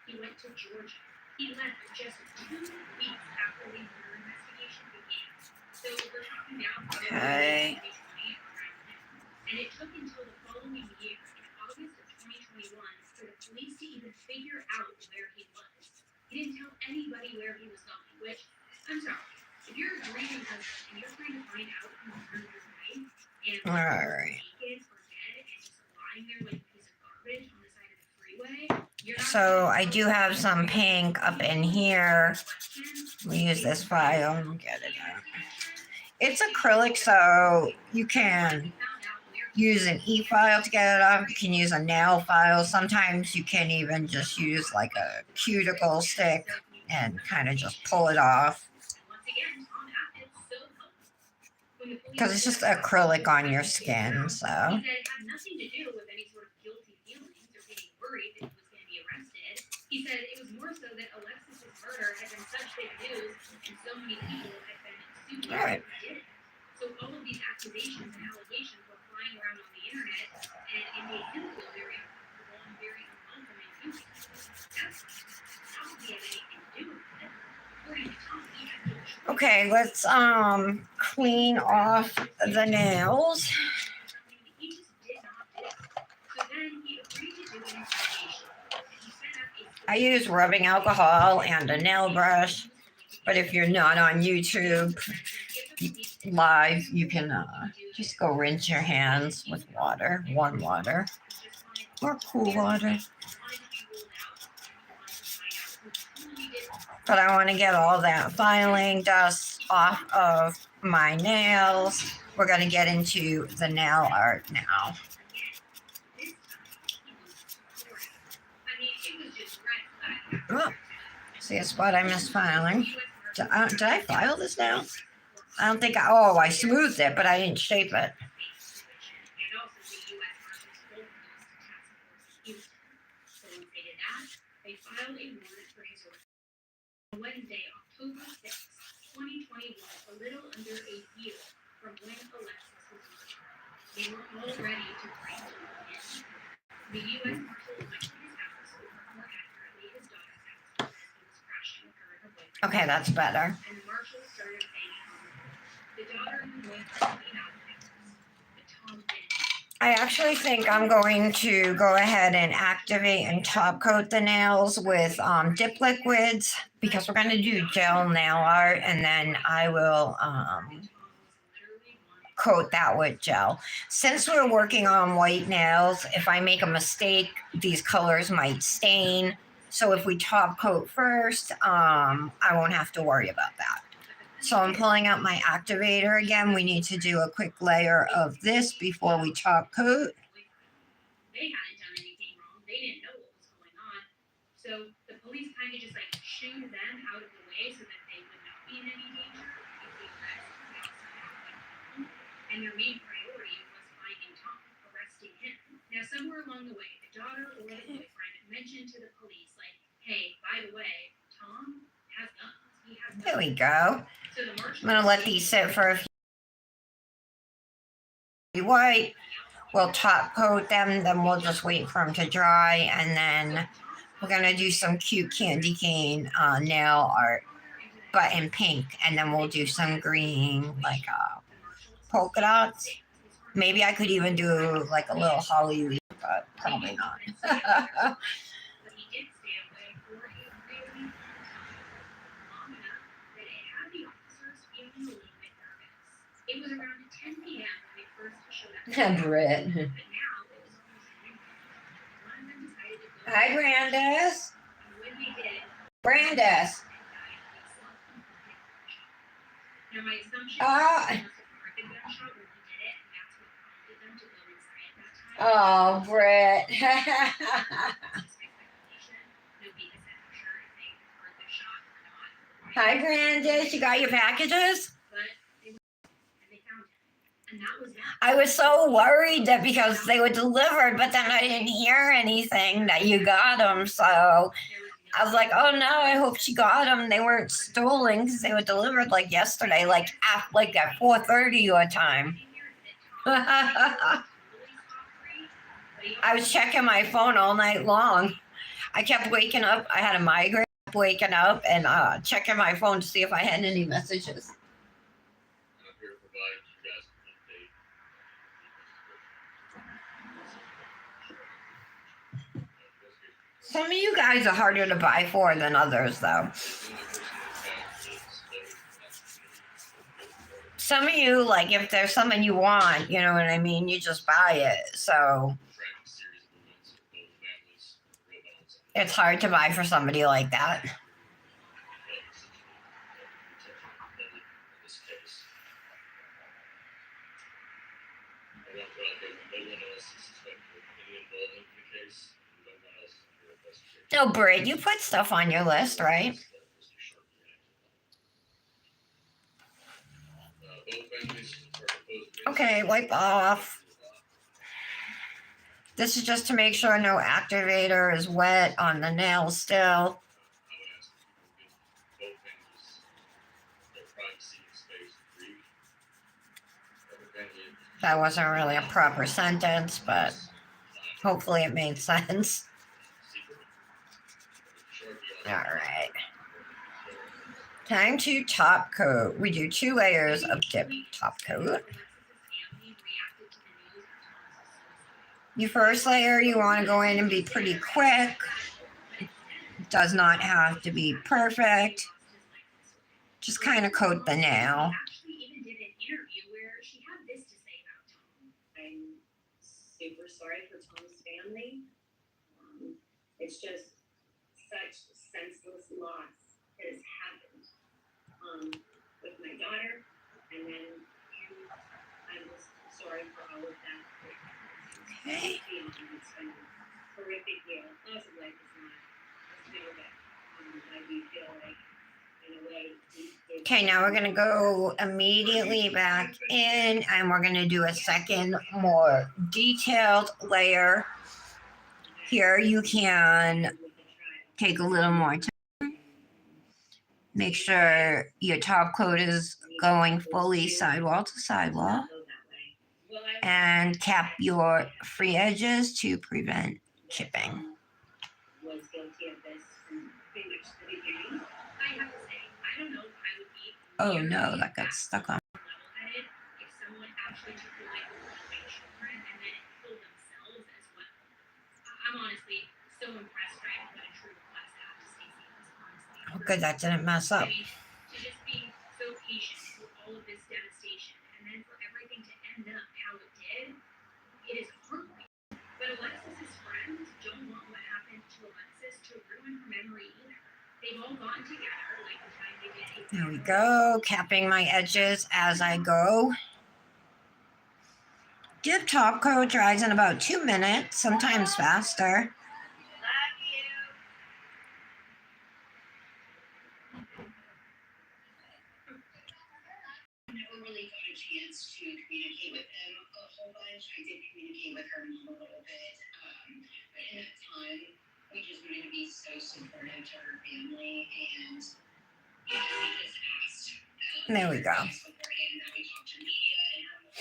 B: He went to Georgia. He left just 2 weeks after the murder investigation began. So we're talking now about
A: Okay.
B: 2020 around him. And it took until the following year, in August of 2021, for the police to even figure out where he was. He didn't tell anybody where he was going, which, I'm sorry, if you're a grieving husband and you're trying to find out who murdered your wife and
A: Alright.
B: naked or dead and just lying there like a piece of garbage on the side of the freeway, you're not
A: So I do have some pink up in here. We use this file and get it out. It's acrylic, so you can use an e-file to get it off. You can use a nail file. Sometimes you can even just use like a cuticle stick and kind of just pull it off. Because it's just acrylic on your skin, so.
B: He said it had nothing to do with any sort of guilty feelings or being worried that he was going to be arrested. He said it was more so that Alexis's murder had been such big news and so many people had been assuming
A: All right.
B: he did it. So all of these accusations and allegations were flying around on the internet, and it made him feel very uncomfortable and very unwelcome in doing it. That's probably had anything to do with it. According to Tom, he had no choice.
A: Okay, let's clean off the nails.
B: He just did not do it. So then he agreed to do an investigation. And he set up a
A: I use rubbing alcohol and a nail brush, but if you're not on YouTube live, you can just go rinse your hands with water, warm water, or cool water. But I want to get all that filing dust off of my nails. We're going to get into the nail art now. Oh, see a spot I missed filing. Did I file this now? I don't think I smoothed it, but I didn't shape it.
B: They filed a warrant for his arrest. On Wednesday, October 6, 2021, a little under a year from when Alexis was murdered. They were all ready to bring him in. The U.S. Marshal went to his house, or more accurately, his daughter's house, as he was crashing with her and her boyfriend.
A: Okay, that's better.
B: And the marshal started banging on the door. The daughter and the boyfriend came out of the house, but Tom didn't.
A: I actually think I'm going to go ahead and activate and top coat the nails with dip liquids because we're going to do gel nail art, and then I will coat that with gel. Since we're working on white nails, if I make a mistake, these colors might stain. So if we top coat first, I won't have to worry about that. So I'm pulling out my activator again. We need to do a quick layer of this before we top coat.
B: They hadn't done anything wrong. They didn't know what was going on. So the police kind of just like shooed them out of the way so that they would not be in any danger if the arrest was happening. And their main priority was finding Tom, arresting him. Now, somewhere along the way, the daughter or the boyfriend mentioned to the police, like, hey, by the way, Tom has guns. He has guns.
A: There we go.
B: So the marshal
A: I'm going to let these sit for a few white. We'll top coat them, then we'll just wait for them to dry, and then we're going to do some cute candy cane nail art, but in pink, and then we'll do some green, like polka dots. Maybe I could even do like a little holly leaf, but probably not.
B: But he did stay away for a really long time, long enough that it had the officers feeling a little bit nervous. It was around 10 p.m. when they first showed up.
A: Brit.
B: But now it was almost midnight. One of them decided to go.
A: Hi, Brandis.
B: And when they did,
A: Brandis.
B: now my assumption
A: Ah.
B: is that they heard the gunshot when he did it, and that's what prompted them to go inside at that time.
A: Oh, Brit.
B: Just my speculation. Nobody has said for sure if they heard the shot or not.
A: Hi, Brandis. You got your packages?
B: But they found him, and that was that.
A: I was so worried that because they were delivered, but then I didn't hear anything that you got them. So
B: There was
A: I was like, oh no, I hope she got them. They weren't stolen because they were delivered like yesterday, like at 4:30 your time. I was checking my phone all night long. I kept waking up. I had a migraine, waking up and checking my phone to see if I had any messages.
F: And I'm here to provide you guys an update.
A: Some of you guys are harder to buy for than others, though. Some of you, like, if there's something you want, you know what I mean, you just buy it. So, It's hard to buy for somebody like that.
F: In this case, I want to no one else is suspected of any involvement in the case. No one else is under investigation.
A: No, Britt, you put stuff on your list, right?
F: Both families are proposed.
A: Okay, wipe off. This is just to make sure no activator is wet on the nail still.
F: I would ask that people give both families their privacy and space to grieve. Every family
A: That wasn't really a proper sentence, but hopefully it made sense. All right. Time to top coat. We do 2 layers of dip top coat. Your first layer, you want to go in and be pretty quick. It does not have to be perfect. Just kind of coat the nail.
B: Actually even did an interview where she had this to say about Tom. I'm super sorry for Tom's family. It's just such senseless loss that has happened with my daughter, and then him. I'm just sorry for all of that.
A: Okay.
B: It's been a horrific year. Loss of life is not as big, but I do feel like, in a way,
A: Okay, now we're going to go immediately back in and we're going to do a second, more detailed layer. Here you can take a little more time. Make sure your top coat is going fully sidewall to sidewall. And cap your free edges to prevent chipping.
B: Was guilty of this from pretty much the beginning. I have to say, I don't know if I would be.
A: Oh no, that got stuck on.
B: Level-headed if someone actually took the life of one of my children and then killed themselves as well. I'm honestly so impressed by what a true class have to Stacey was honestly.
A: Oh, good, that didn't mess up.
B: I mean, to just be so patient through all of this devastation and then for everything to end up how it did, it is heartbreaking. But Alexis's friends don't want what happened to Alexis to ruin her memory either. They've all gotten together like the time they did.
A: There we go, capping my edges as I go. Dip top coat dries in about 2 minutes, sometimes faster.
B: Love you.
C: Never really got a chance to communicate with him a whole bunch. I did communicate with her mom a little bit, but in that time, we just wanted to be so supportive to her family, and we just asked.
A: There we go.
C: Beforehand that we talked to media, and her mom,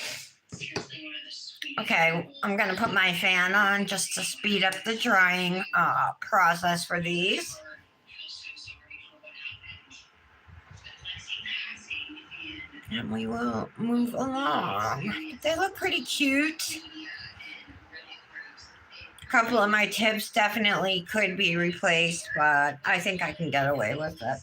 C: seriously one of the sweetest.
A: Okay, I'm gonna put my fan on just to speed up the drying process for these.
C: I feel so sorry for what happened. With Lexi passing, and
A: And we will move along. They look pretty cute. A couple of my tips definitely could be replaced, but I think I can get away with it.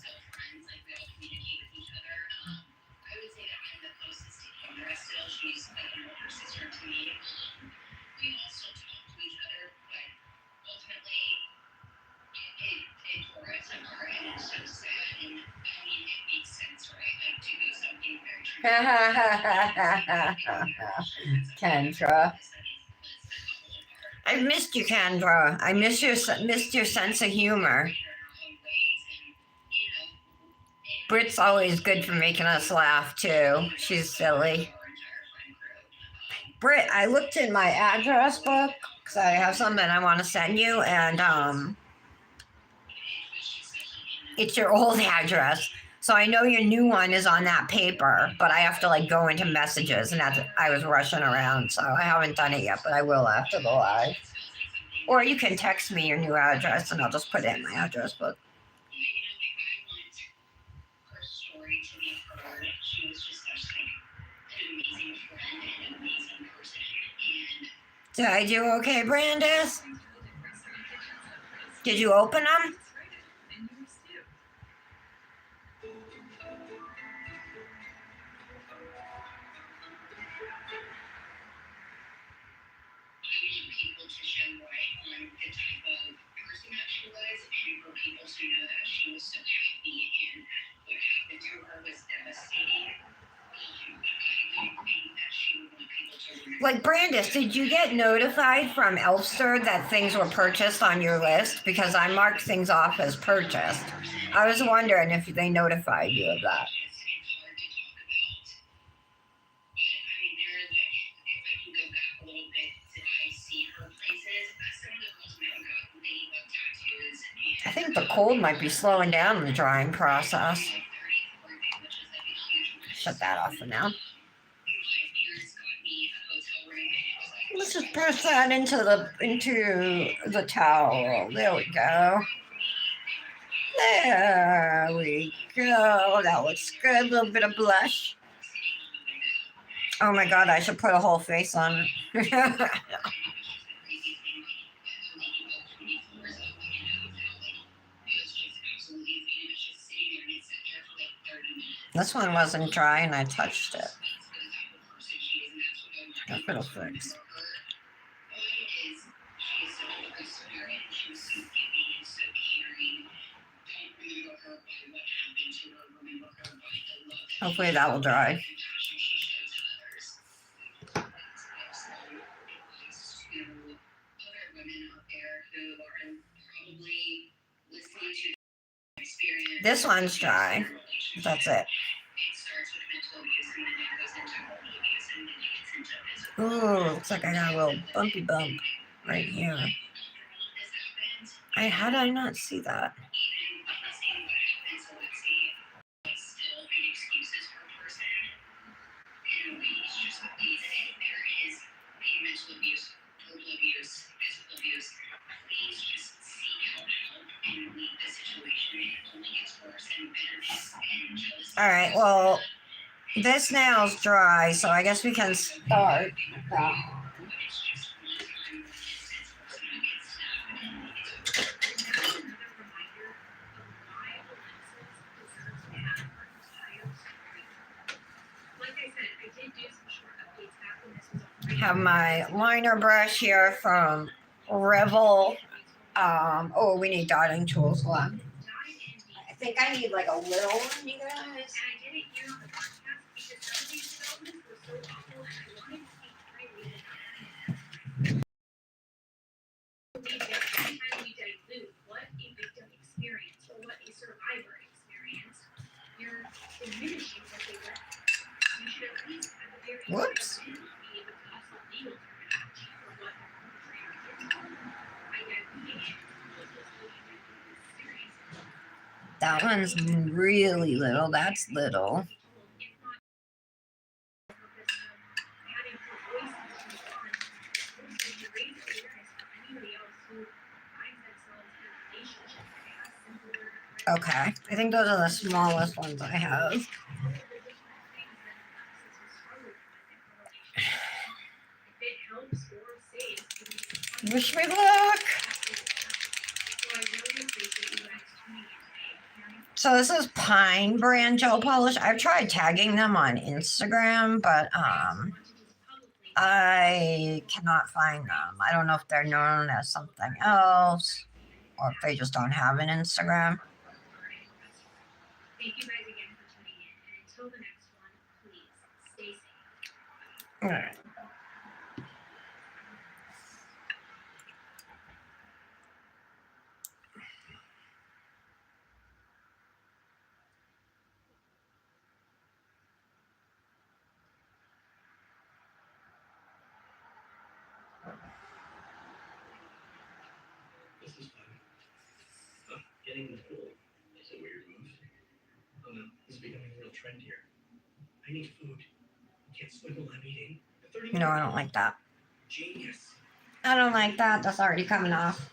A: Kendra. I've missed you, Kendra. I missed your sense of humor. Britt's always good for making us laugh, too. She's silly. Britt, I looked in my address book because I have something I want to send you, and it's your old address. So I know your new one is on that paper, but I have to like go into messages, and I was rushing around, so I haven't done it yet, but I will after the live. Or you can text me your new address, and I'll just put it in my address book.
C: Her story to be heard. She was just such an amazing friend and an amazing person. And
A: Did I do okay, Brandis? Did you open them?
C: I want people to show light on the type of person that she was
A: Like, Brandis, did you get notified from Elfster that things were purchased on your list? Because I marked things off as purchased. I was wondering if they notified you of that.
C: It's hard to talk about, but I mean, they're like, if I can go back a little bit, I've seen her places. Some of the girls might have got ladybug tattoos, and
A: I think the cold might be slowing down the drying process.
C: like 30th birthday, which is like a huge one.
A: Shut that off for now.
C: My parents got me a hotel room, and it was like
A: Let's just press that into the towel. There we go. There we go. That looks good. A little bit of blush. Oh my god, I should put a whole face on it. This one wasn't dry and I touched it. Hope it'll fix. Hopefully that will dry. This one's dry. That's it. Ooh, looks like I got a little bumpy bump right here. How did I not see that? All right, well, this nail's dry, so I guess we can start. I have my liner brush here from Revel. Oh, we need dotting tools. Hold on. I think I need like a little one, you guys. Whoops. That one's really little. That's little. Okay, I think those are the smallest ones I have. Wish me luck. So this is Pine brand gel polish. I've tried tagging them on Instagram, but I cannot find them. I don't know if they're known as something else or if they just don't have an Instagram.
B: Thank you guys again for tuning in, and until the next one, please stay safe.
A: All right.
F: This is fun. Getting in the pool is a weird move. Oh no, this is becoming a real trend here. I need food. Can't swim while I'm eating.
A: No, I don't like that.
F: Genius.
A: I don't like that. That's already coming off.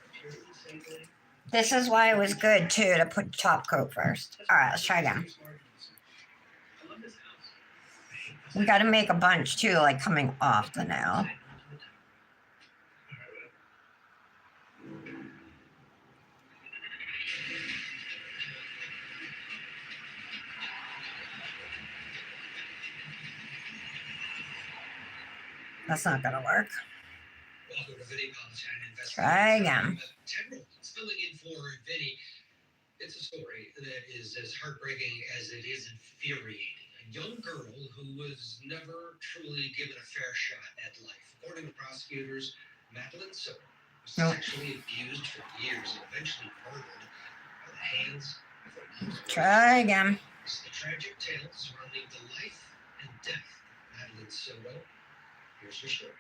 A: This is why it was good too to put top coat first. All right, let's try again. We got to make a bunch too, like coming off the nail. That's not gonna work.
G: Welcome to Vinny Politan Investment.
A: Try again.
G: It's filling in for Vinny. It's a story that is as heartbreaking as it is infuriating. I young girl who was never truly given a fair shot at life. According to prosecutors, Madeline Soto was
A: Nope.
G: sexually abused for years and eventually murdered by the hands of her mom's
A: Try again.
G: It's the tragic tale surrounding the life and death of Madeline Soto. Here's her story.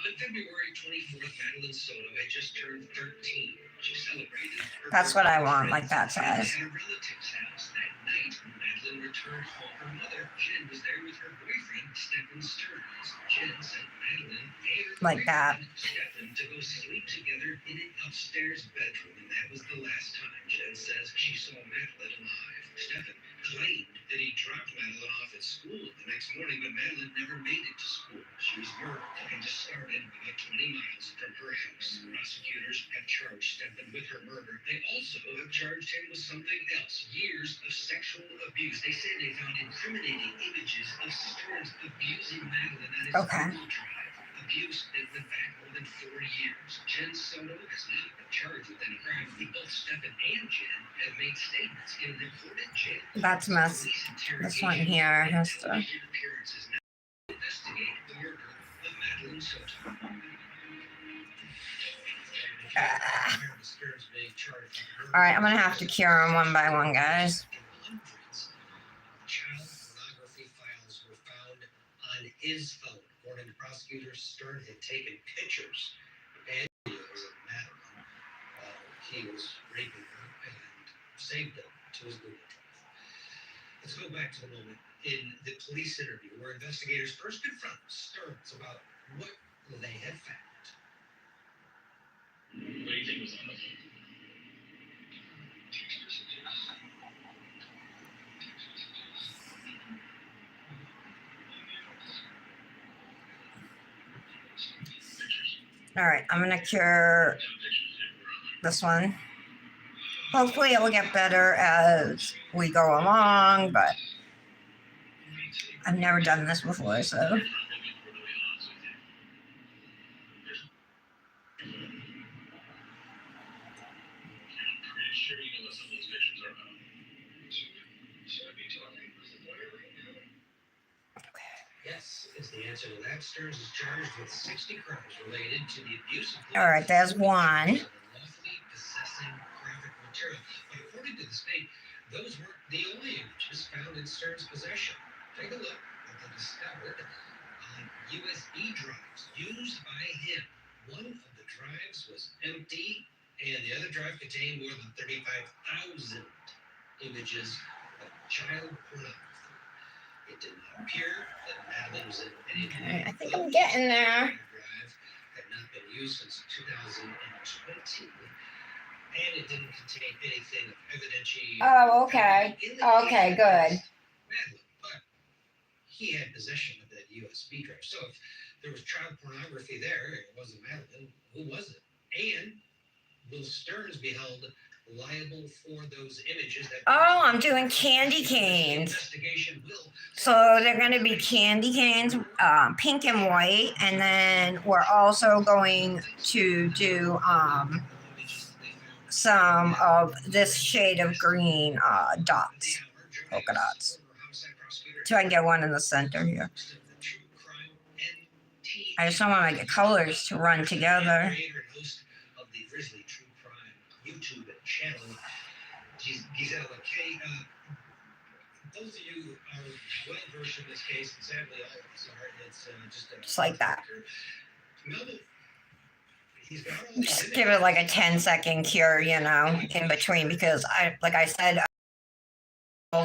G: On February 24th, Madeline Soto had just turned 13. She celebrated her
A: That's what I
G: birthday
A: want,
G: with
A: like that
G: friends
A: size.
G: at a relative's house. That night, when Madeline returned home, her mother, Jen, was there with her boyfriend, Stephen Stearns. Jen sent Madeline and her
A: Like that.
G: boyfriend, Stephen, to go sleep together in an upstairs bedroom, and that was the last time Jen says she saw Madeline alive. Stephen claimed that he dropped Madeline off at school the next morning, but Madeline never made it to school. She was murdered and discarded about 20 miles from her house. Prosecutors have charged Stephen with her murder. They also have charged him with something else: years of sexual abuse. They say they found incriminating images of Stearns abusing Madeline at his
A: Okay.
G: Google Drive. Abuse that went back more than 4 years. Jen Soto has not been charged with any crime. Both Stephen and Jen have made statements in reported jail.
A: That's mess. This one here has to.
G: Appearances now investigate the murder of Madeline Soto.
A: All right, I'm gonna have to cure them one by one, guys.
G: Hundreds of child pornography files were found on his phone. According to prosecutors, Stern had taken pictures and videos of Madeline while he was raping her and saved them to his Google Drive. Let's go back to the moment in the police interview where investigators first confronted Stearns about what they had found.
F: What do you think was on the phone?
A: All right, I'm gonna cure this one. Hopefully it will get better as we go along, but I've never done this before, so.
G: Yes, is the answer to that. Stearns is charged with 60 crimes related to the abuse of.
A: All right, there's one.
G: Unlawfully possessing graphic material. But according to the state, those weren't the only images found in Stearns' possession. Take a look at the discovered on USB drives used by him. One of the drives was empty, and the other drive contained more than 35,000 images of child pornography. It did not appear that Madeline was in any
A: Okay, I think I'm getting there.
G: drive had not been used since 2020, and it didn't contain anything of evidentiary.
A: Oh, okay. Okay, good.
G: Madeline, but he had possession of that USB drive. So if there was child pornography there, it wasn't Madeline. Who was it? And will Stearns be held liable for those images that?
A: Oh, I'm doing candy canes.
G: Investigation will.
A: So they're going to be candy canes, pink and white, and then we're also going to do some of this shade of green dots, polka dots. So I can get one in the center here. I just don't want to make the colors to run together.
G: YouTube channel. Giselle, okay, both of you are well versed in this case, and sadly all of us are. It's
A: Just like that.
G: Melvin, he's got all these
A: Just give it like a 10-second cure, you know, in between, because like I said,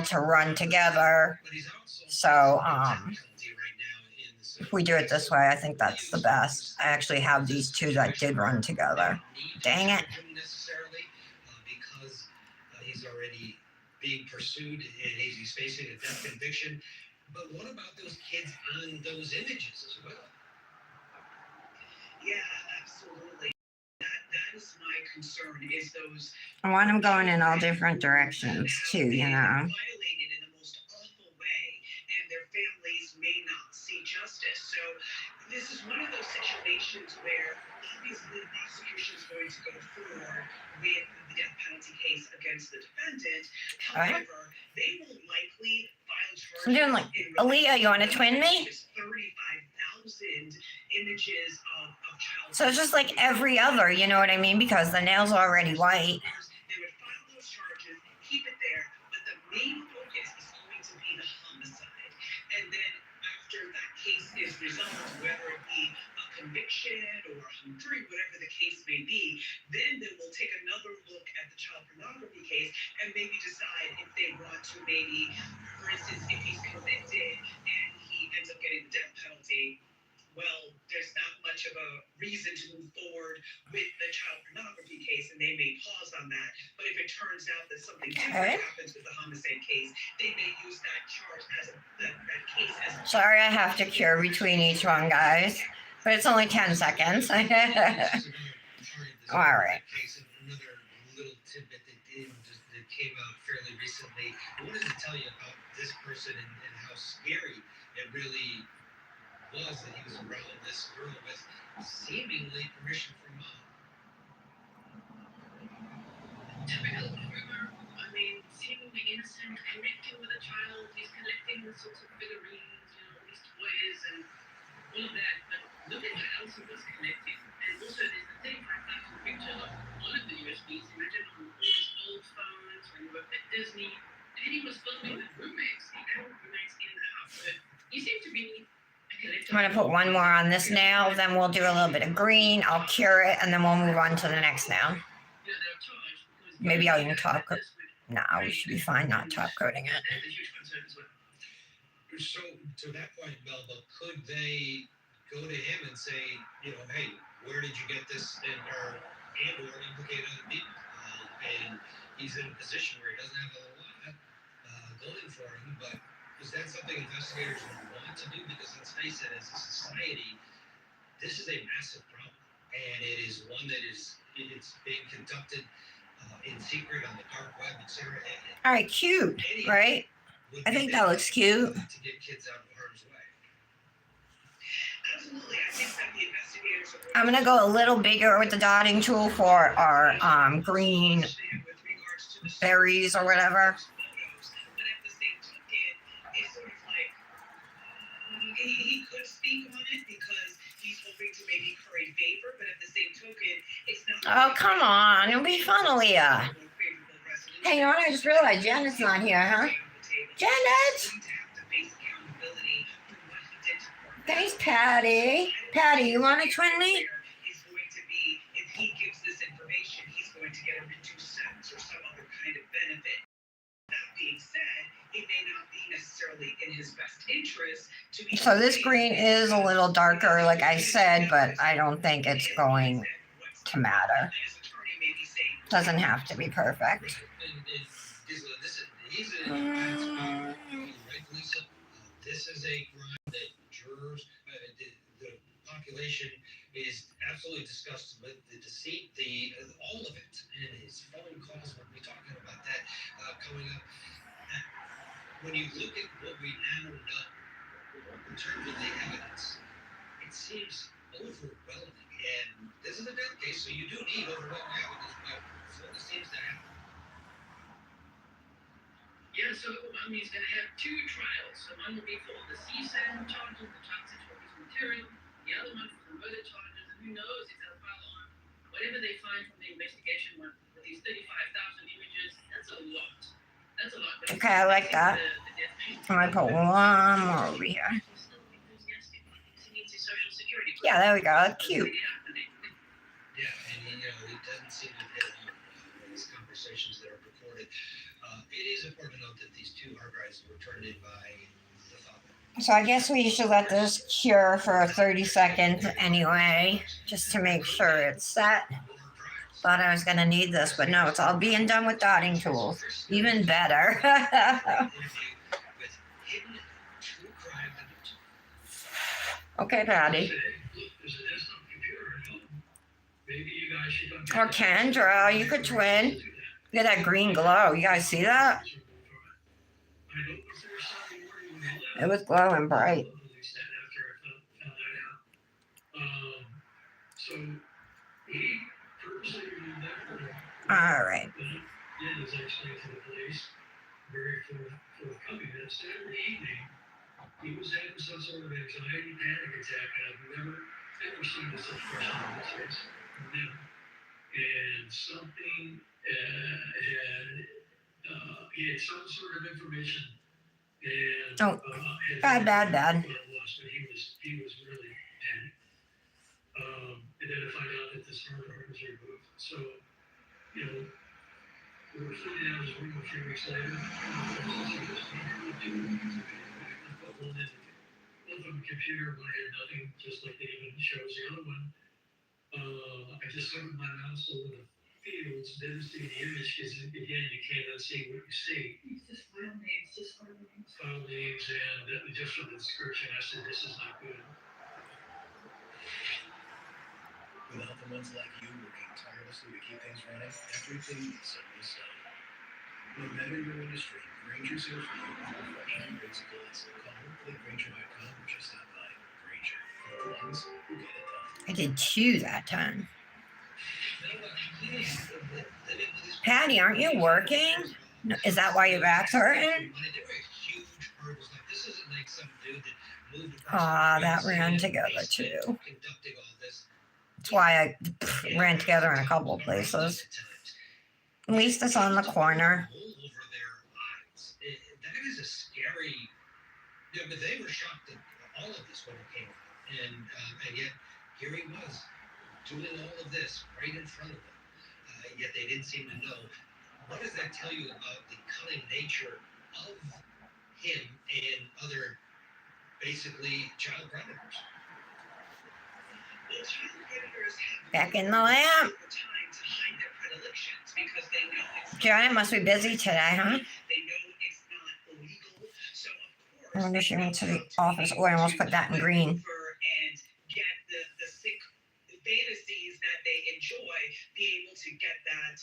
A: to run together. So if we do it this way, I think that's the best. I actually have these two that did run together. Dang it.
G: Because he's already being pursued and he's facing a death conviction. But what about those kids on those images as well?
B: Yeah, absolutely. That is my concern, is those
A: I want them going in all different directions too, you know.
B: violated in the most awful way, and their families may not see justice. So this is one of those situations where
G: obviously the prosecution is going to go forward with the death penalty case against the defendant.
A: Alright.
G: However, they will likely file charges.
A: So I'm doing like, Aaliyah, you want to twin me?
G: 35,000 images of child.
A: So it's just like every other, you know what I mean? Because the nails are already white.
G: They would file those charges, keep it there, but the main focus is going to be the homicide. And then after that case is resolved, whether it be a conviction or a hung jury, whatever the case may be, then they will take another look at the child pornography case and maybe decide if they want to maybe, for instance, if he's convicted and he ends up getting the death penalty, well, there's not much of a reason to move forward with the child pornography case, and they may pause on that. But if it turns out that something different happens with the homicide case, they may use that charge as that case as.
A: Sorry, I have to cure between each one, guys. But it's only 10 seconds. All right.
G: Another little tidbit that came out fairly recently. What does it tell you about this person and how scary it really was that he was around this girl with seemingly permission from mom?
B: Typical groomer. I mean, seemingly innocent, connecting with a child. He's collecting all sorts of figurines, these toys and all of that. But look at what else he was collecting. And also, there's the 35,000 pictures of all of the USBs. Imagine on all his old phones when he worked at Disney. And he was filming with roommates, the adult roommates in the house. So he seemed to be a collector.
A: I'm going to put one more on this nail, then we'll do a little bit of green. I'll cure it, and then we'll move on to the next nail. Maybe I'll even top coat. No, we should be fine not top coating it.
G: So, to that point, Melba, could they go to him and say, hey, where did you get this, or implicate other people? And he's in a position where he doesn't have a lot going for him, but is that something investigators want to do? Because let's face it, as a society, this is a massive problem, and it is one that it's being conducted in secret on the dark web, etc.
A: All right, cute, right? I think that looks cute.
G: To get kids out of harm's way. Absolutely, I think that the investigators are.
A: I'm gonna go a little bigger with the dotting tool for our green berries or whatever.
G: But at the same token, it's sort of like he could speak on it because he's hoping to maybe curry favor, but at the same token, it's not.
A: Oh, come on. It'll be fun, Aaliyah. Hey, you know what? I just realized Janet's not here, huh? Janet! Thanks, Patty. Patty, you want to twin me?
G: Is going to be, if he gives this information, he's going to get a reduced sentence or some other kind of benefit. That being said, it may not be necessarily in his best interest to be.
A: So this green is a little darker, like I said, but I don't think it's going to matter. Doesn't have to be perfect.
G: This is a crime that jurors, the population is absolutely disgusted with the deceit, all of it, and his phone calls. We'll be talking about that coming up. When you look at what we now know in terms of the evidence, it seems overwhelming. And this is a death case, so you do need overwhelming evidence, but what seems to happen.
B: Yeah, so he's going to have two trials. So one will be for the CSAM charges, the child sexual abuse material. The other one for the murder charges. And who knows if they'll file on whatever they find from the investigation with these 35,000 images. That's a lot. That's a lot. But
A: okay, I like that. I'm going to put one more over here. Yeah, there we go. That's cute.
G: Yeah, and it doesn't seem to fit these conversations that are recorded. It is important to note that these two hard drives were turned in by the father.
A: So I guess we should let this cure for 30 seconds anyway, just to make sure it's set. Thought I was going to need this, but no, it's all being done with dotting tools. Even better. Okay, Patty. Or Kendra, you could twin. Look at that green glow. You guys see that? It was glowing bright.
F: So
A: All right.
F: Yeah, as I explained to the police, very forthcoming, that Saturday evening, he was having some sort of anxiety panic attack, and I've never seen this expression on his face. Never. And something he had some sort of information, and
A: Oh,
F: had
A: bad.
F: what it was, but he was really panicked. And then to find out that this hard was removed. So, you know, we were sitting out in his room a few weeks later. Both on the computer, one had nothing, just like they even shows the other one. I just looked at my mouse over the fields, didn't see the image, because again, you can't unsee what you see.
E: It's just file names,
F: File names, and just from the description, I said, this is not good.
G: Without the ones like you working tirelessly to keep things running, everything is suddenly slow. No matter your industry, Granger's here for you with refreshing great supplies. Call, click Granger.com, or just stop by. Granger, for the ones who get it done.
A: I did 2 that time. Patty, aren't you working? No, is that why your back's hurting? Aw, that ran together too. That's why I ran together in a couple of places. At least it's on the corner.
G: That is a scary. Yeah, but they were shocked at all of this when it came out, and yet here he was doing all of this right in front of them. Yet they didn't seem to know. What does that tell you about the cunning nature of him and other, basically, child predators? Well, child predators have
A: Back in the lamp.
G: over time to hide their predilections because they know it's
A: Janet must be busy today, huh?
G: they know it's not illegal. So of
A: I
G: course
A: wonder if she went to the office. Oh, I almost put that in green.
G: and get the sick fantasies that they enjoy, be able to get that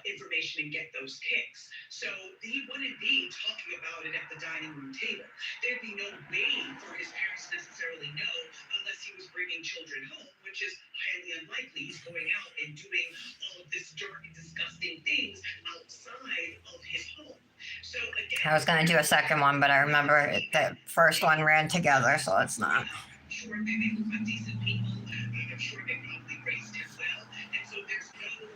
G: information and get those kicks. So he wouldn't be talking about it at the dining room table. There'd be no way for his parents to necessarily know unless he was bringing children home, which is highly unlikely. He's going out and doing all of this dark, disgusting things outside of his home. So again,
A: I was going to do a second one, but I remember the first one ran together, so it's not.
G: I'm sure they look like decent people. I'm sure they probably raised him well. And so there's no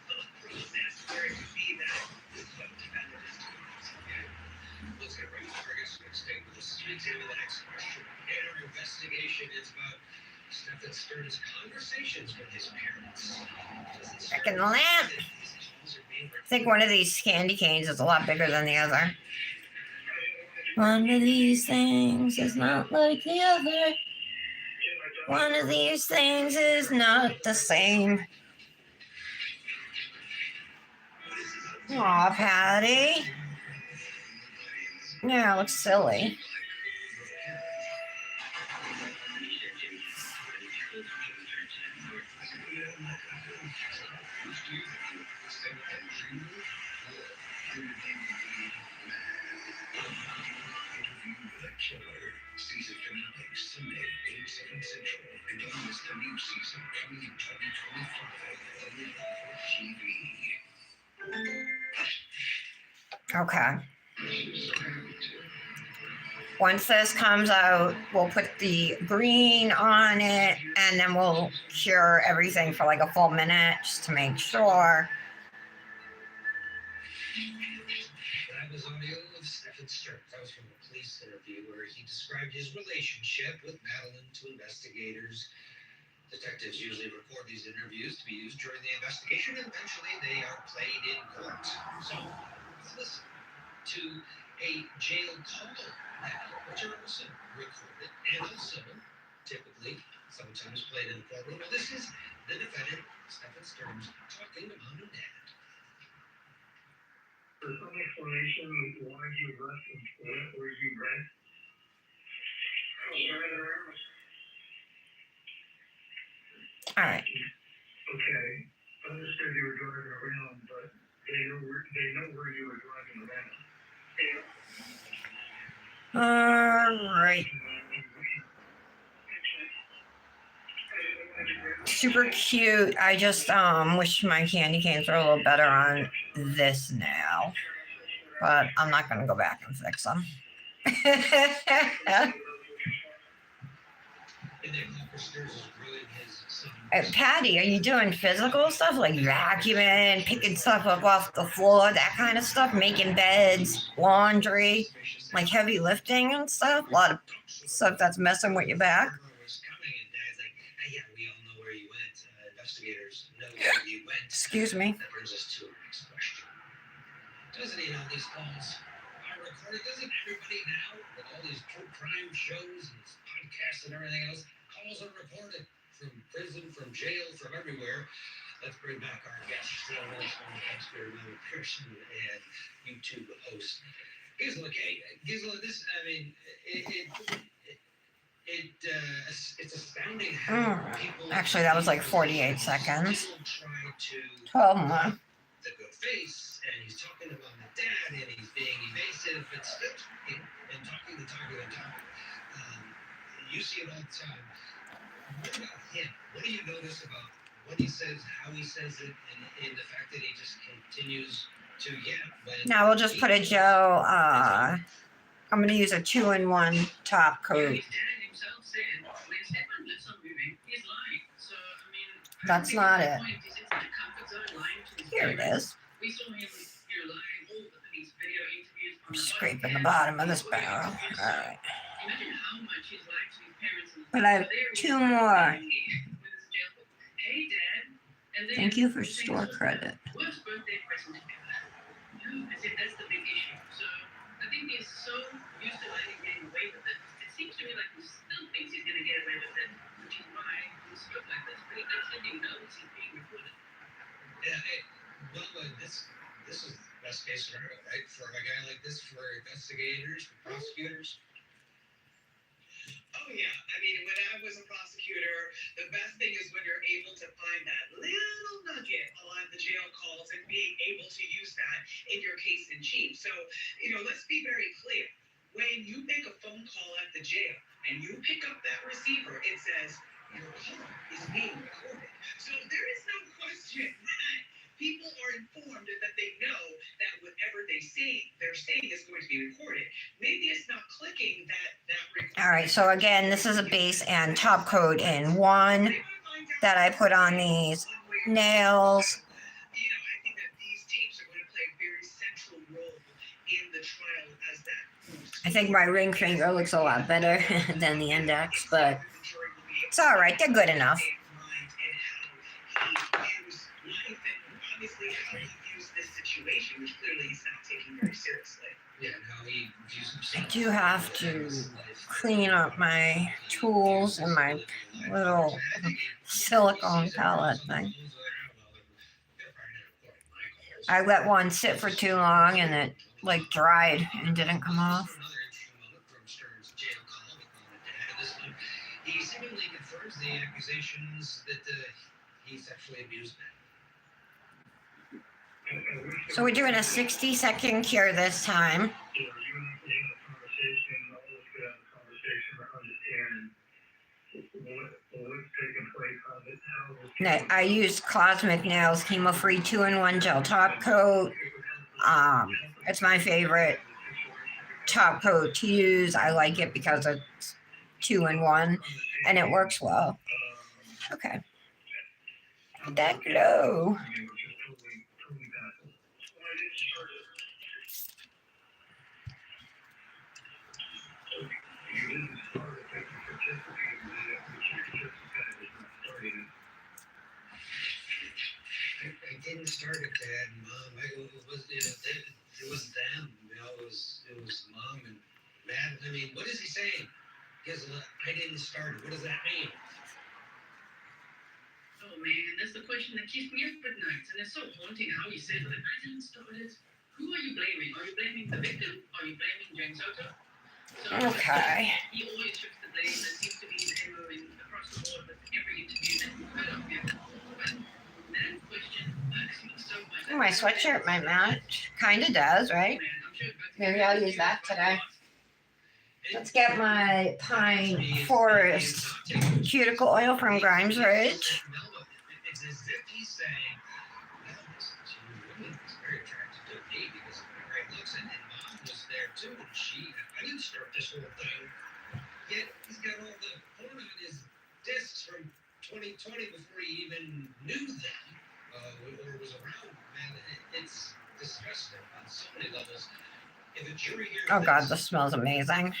G: thought process where it would be that this is what the defendant is doing. Okay. Let's get right to our guest next stay with us. To examine the next question. In our investigation, it's about Stephen Stern's conversations with his parents.
A: Back in the lamp. I think one of these candy canes is a lot bigger than the other. One of these things is not like the other. One of these things is not the same. Aw, Patty. Yeah, it looks silly.
G: Season finale Sunday, 8/7 Central, and don't miss the new season coming in 2025 only on TV.
A: Okay. Once this comes out, we'll put the green on it, and then we'll cure everything for like a full minute just to make sure.
G: That was audio of Stephen Stern. That was from a police interview where he described his relationship with Madeline to investigators. Detectives usually record these interviews to be used during the investigation, and eventually they are played in court. So let's listen to a jail call now, which are also recorded and also typically sometimes played in the courtroom. Well, this is the defendant, Stephen Stern, talking to mom and dad.
F: For some explanation of why you left and where you went?
A: All right.
F: Okay, I understood you were driving around, but they know where you were driving around.
A: All right. super cute. I just wish my candy canes were a little better on this nail, but I'm not gonna go back and fix them.
G: And then Upstairs is grilling his son.
A: Patty, are you doing physical stuff like vacuuming, picking stuff up off the floor, that kind of stuff, making beds, laundry, like heavy lifting and stuff? A lot of stuff that's messing with your back.
G: Was coming, and Dad's like, yeah, we all know where you went. Investigators know where you went.
A: Excuse me.
G: That brings us to our next question. Doesn't he know these calls are recorded? Doesn't everybody now, with all these true crime shows and podcasts and everything else, calls are recorded from prison, from jail, from everywhere? Let's bring back our guest, journalist, podcaster, Mel Pearson, and YouTube host, Gisela K. Gisela, this, I mean, it's astounding how people...
A: Actually, that was like 48 seconds.
G: People try to
A: 12 more.
G: the good face, and he's talking about the dad, and he's being evasive, but still talking and talking the talk of the talk. You see it all the time. What about him? What do you notice about what he says, how he says it, and the fact that he just continues to,
A: Now we'll just put a gel, I'm going to use a 2-in-1 top coat.
E: His dad himself said when Stefan lives on moving, he's lying. So, I mean,
A: That's not it.
E: point is it's the comfort zone lying to his
A: Here it
E: parents.
A: is.
E: We saw him, lying all these video interviews on
A: I'm
E: the
A: scraping the
E: podcast,
A: bottom of this
E: all the
A: barrel.
E: interviews.
A: All right.
E: Imagine how much he's lied to his parents.
A: But I have 2 more.
E: Hey, Dad. And then
A: Thank you for
E: he
A: store
E: thinks,
A: credit.
E: worst birthday present ever. I said that's the big issue. So I think he's so used to letting getting away with it. It seems to me like he still thinks he's gonna get away with it, which is why he spoke like this. But he actually knows he's being recorded.
G: This is the best case scenario, right? For a guy like this, for investigators, for prosecutors.
C: Oh yeah, I mean, when I was a prosecutor, the best thing is when you're able to find that little nugget on the jail calls and being able to use that in your case in chief. So, let's be very clear. When you make a phone call at the jail and you pick up that receiver, it says your call is being recorded. So there is no question that people are informed and that they know that whatever they're saying is going to be recorded. Maybe it's not clicking that
A: All right, so again, this is a base and top coat in one that I put on these nails.
C: I think that these tapes are going to play a very central role in the trial as that.
A: I think my ring finger looks a lot better than the index, but it's all right. They're good enough.
C: Obviously, how he views this situation, which clearly he's not taking very seriously.
G: Yeah, and how he views
A: I
G: himself.
A: do have to clean up my tools and my little silicone palette thing. I let one sit for too long and it like dried and didn't come off.
G: He seemingly confirms the accusations that he sexually abused men.
A: So we're doing a 60-second cure this time. I used Cosmic Nails Chemo-Free 2-in-1 gel top coat. It's my favorite top coat to use. I like it because it's 2-in-1 and it works well. Okay. Look at that glow.
G: I didn't start it, Dad and Mom. It was them. It was Mom and Matt. I mean, what is he saying? I didn't start it. What does that mean?
E: Oh man, that's the question that keeps me up at night, and it's so haunting how he said that I didn't start it. Who are you blaming? Are you blaming the victim? Are you blaming Jane Soto?
A: Okay.
E: He always shifts the blame. That seems to be his MO across the board with every interview that we've heard of him. But that question irks me so much.
A: My sweatshirt might match. Kinda does, right? Maybe I'll use that today. Let's get my Pine Forest cuticle oil from Grimes Ridge.
G: It's as if he's saying, well, this woman is very attracted to me because of my great looks, and mom was there too, and I didn't start this whole thing. Yet he's got all the porn on his discs from 2020 before he even knew them or was around. Man, it's disgusting on so many levels. If a jury hears
A: Oh God, this smells amazing.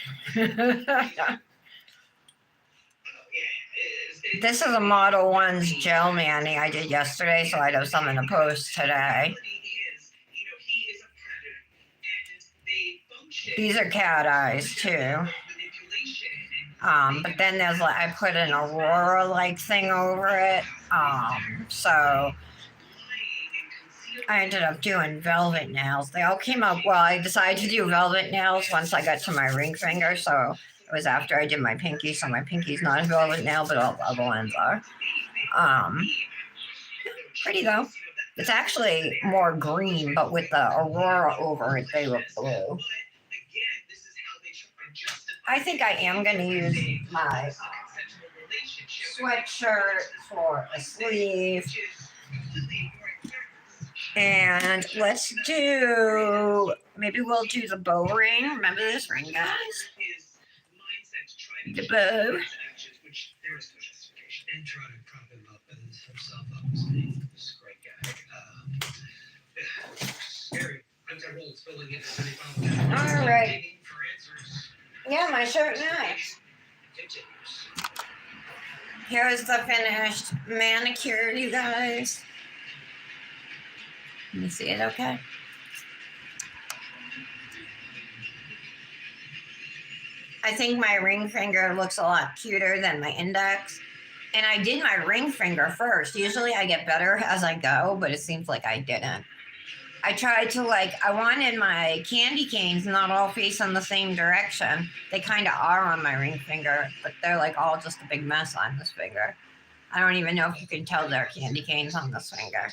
A: This is a Model 1's gel mani I did yesterday, so I'd have something to post today. These are cat eyes too. But then there's like, I put an Aurora-like thing over it. So I ended up doing velvet nails. They all came out well. I decided to do velvet nails once I got to my ring finger, so it was after I did my pinky, so my pinky's not a velvet nail, but all the other ones are. Pretty though. It's actually more green, but with the Aurora over it, they look blue. I think I am going to use my sweatshirt for a sleeve. And let's do, maybe we'll do the bow ring. Remember this ring, guys? The bow.
F: And try to prop him up and himself up as this great guy. Scary. I'm Rollins filling in as any
A: All right. Yeah, my shirt nice. Here's the finished manicure, you guys. Can you see it okay? I think my ring finger looks a lot cuter than my index. And I did my ring finger first. Usually I get better as I go, but it seems like I didn't. I tried to I wanted my candy canes not all facing the same direction. They kind of are on my ring finger, but they're all just a big mess on this finger. I don't even know if you can tell they're candy canes on this finger.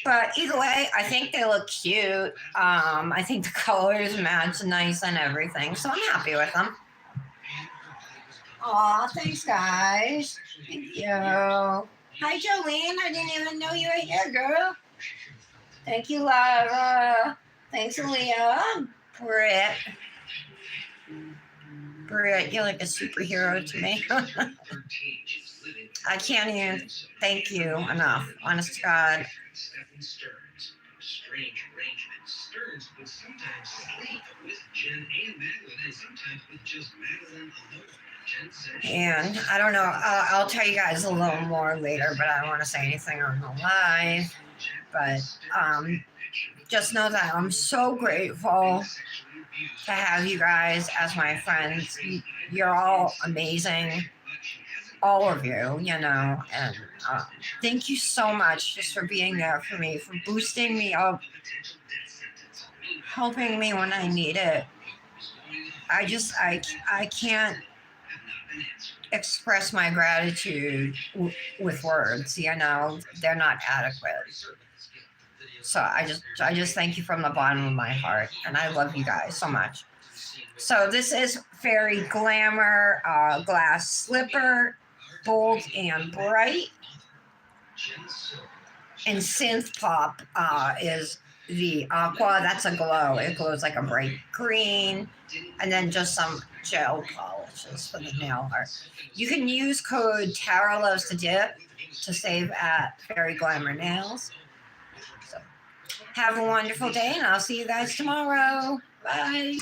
A: But either way, I think they look cute. I think the colors match nice and everything, so I'm happy with them. Aw, thanks, guys. Thank you. Hi, Jolene. I didn't even know you were here, girl. Thank you, Lara. Thanks, Aaliyah. Britt, you're like a superhero to me. I can't even thank you enough. Honest to God. Strange arrangements. Stearns would sometimes sleep with Jen and Madeline, and sometimes with just Madeline alone. And I don't know, I'll tell you guys a little more later, but I don't want to say anything on the live. But just know that I'm so grateful to have you guys as my friends. You're all amazing. All of you, and thank you so much just for being there for me, for boosting me up, helping me when I need it. I can't express my gratitude with words, they're not adequate. So I just thank you from the bottom of my heart, and I love you guys so much. So this is Fairy Glamour glass slipper, bold and bright. And Synth Pop is the Aqua. That's a glow. It glows like a bright green. And then just some gel polishes for the nail art. You can use code Tara Loves to Dip to save at Fairy Glamour Nails. So have a wonderful day, and I'll see you guys tomorrow. Bye.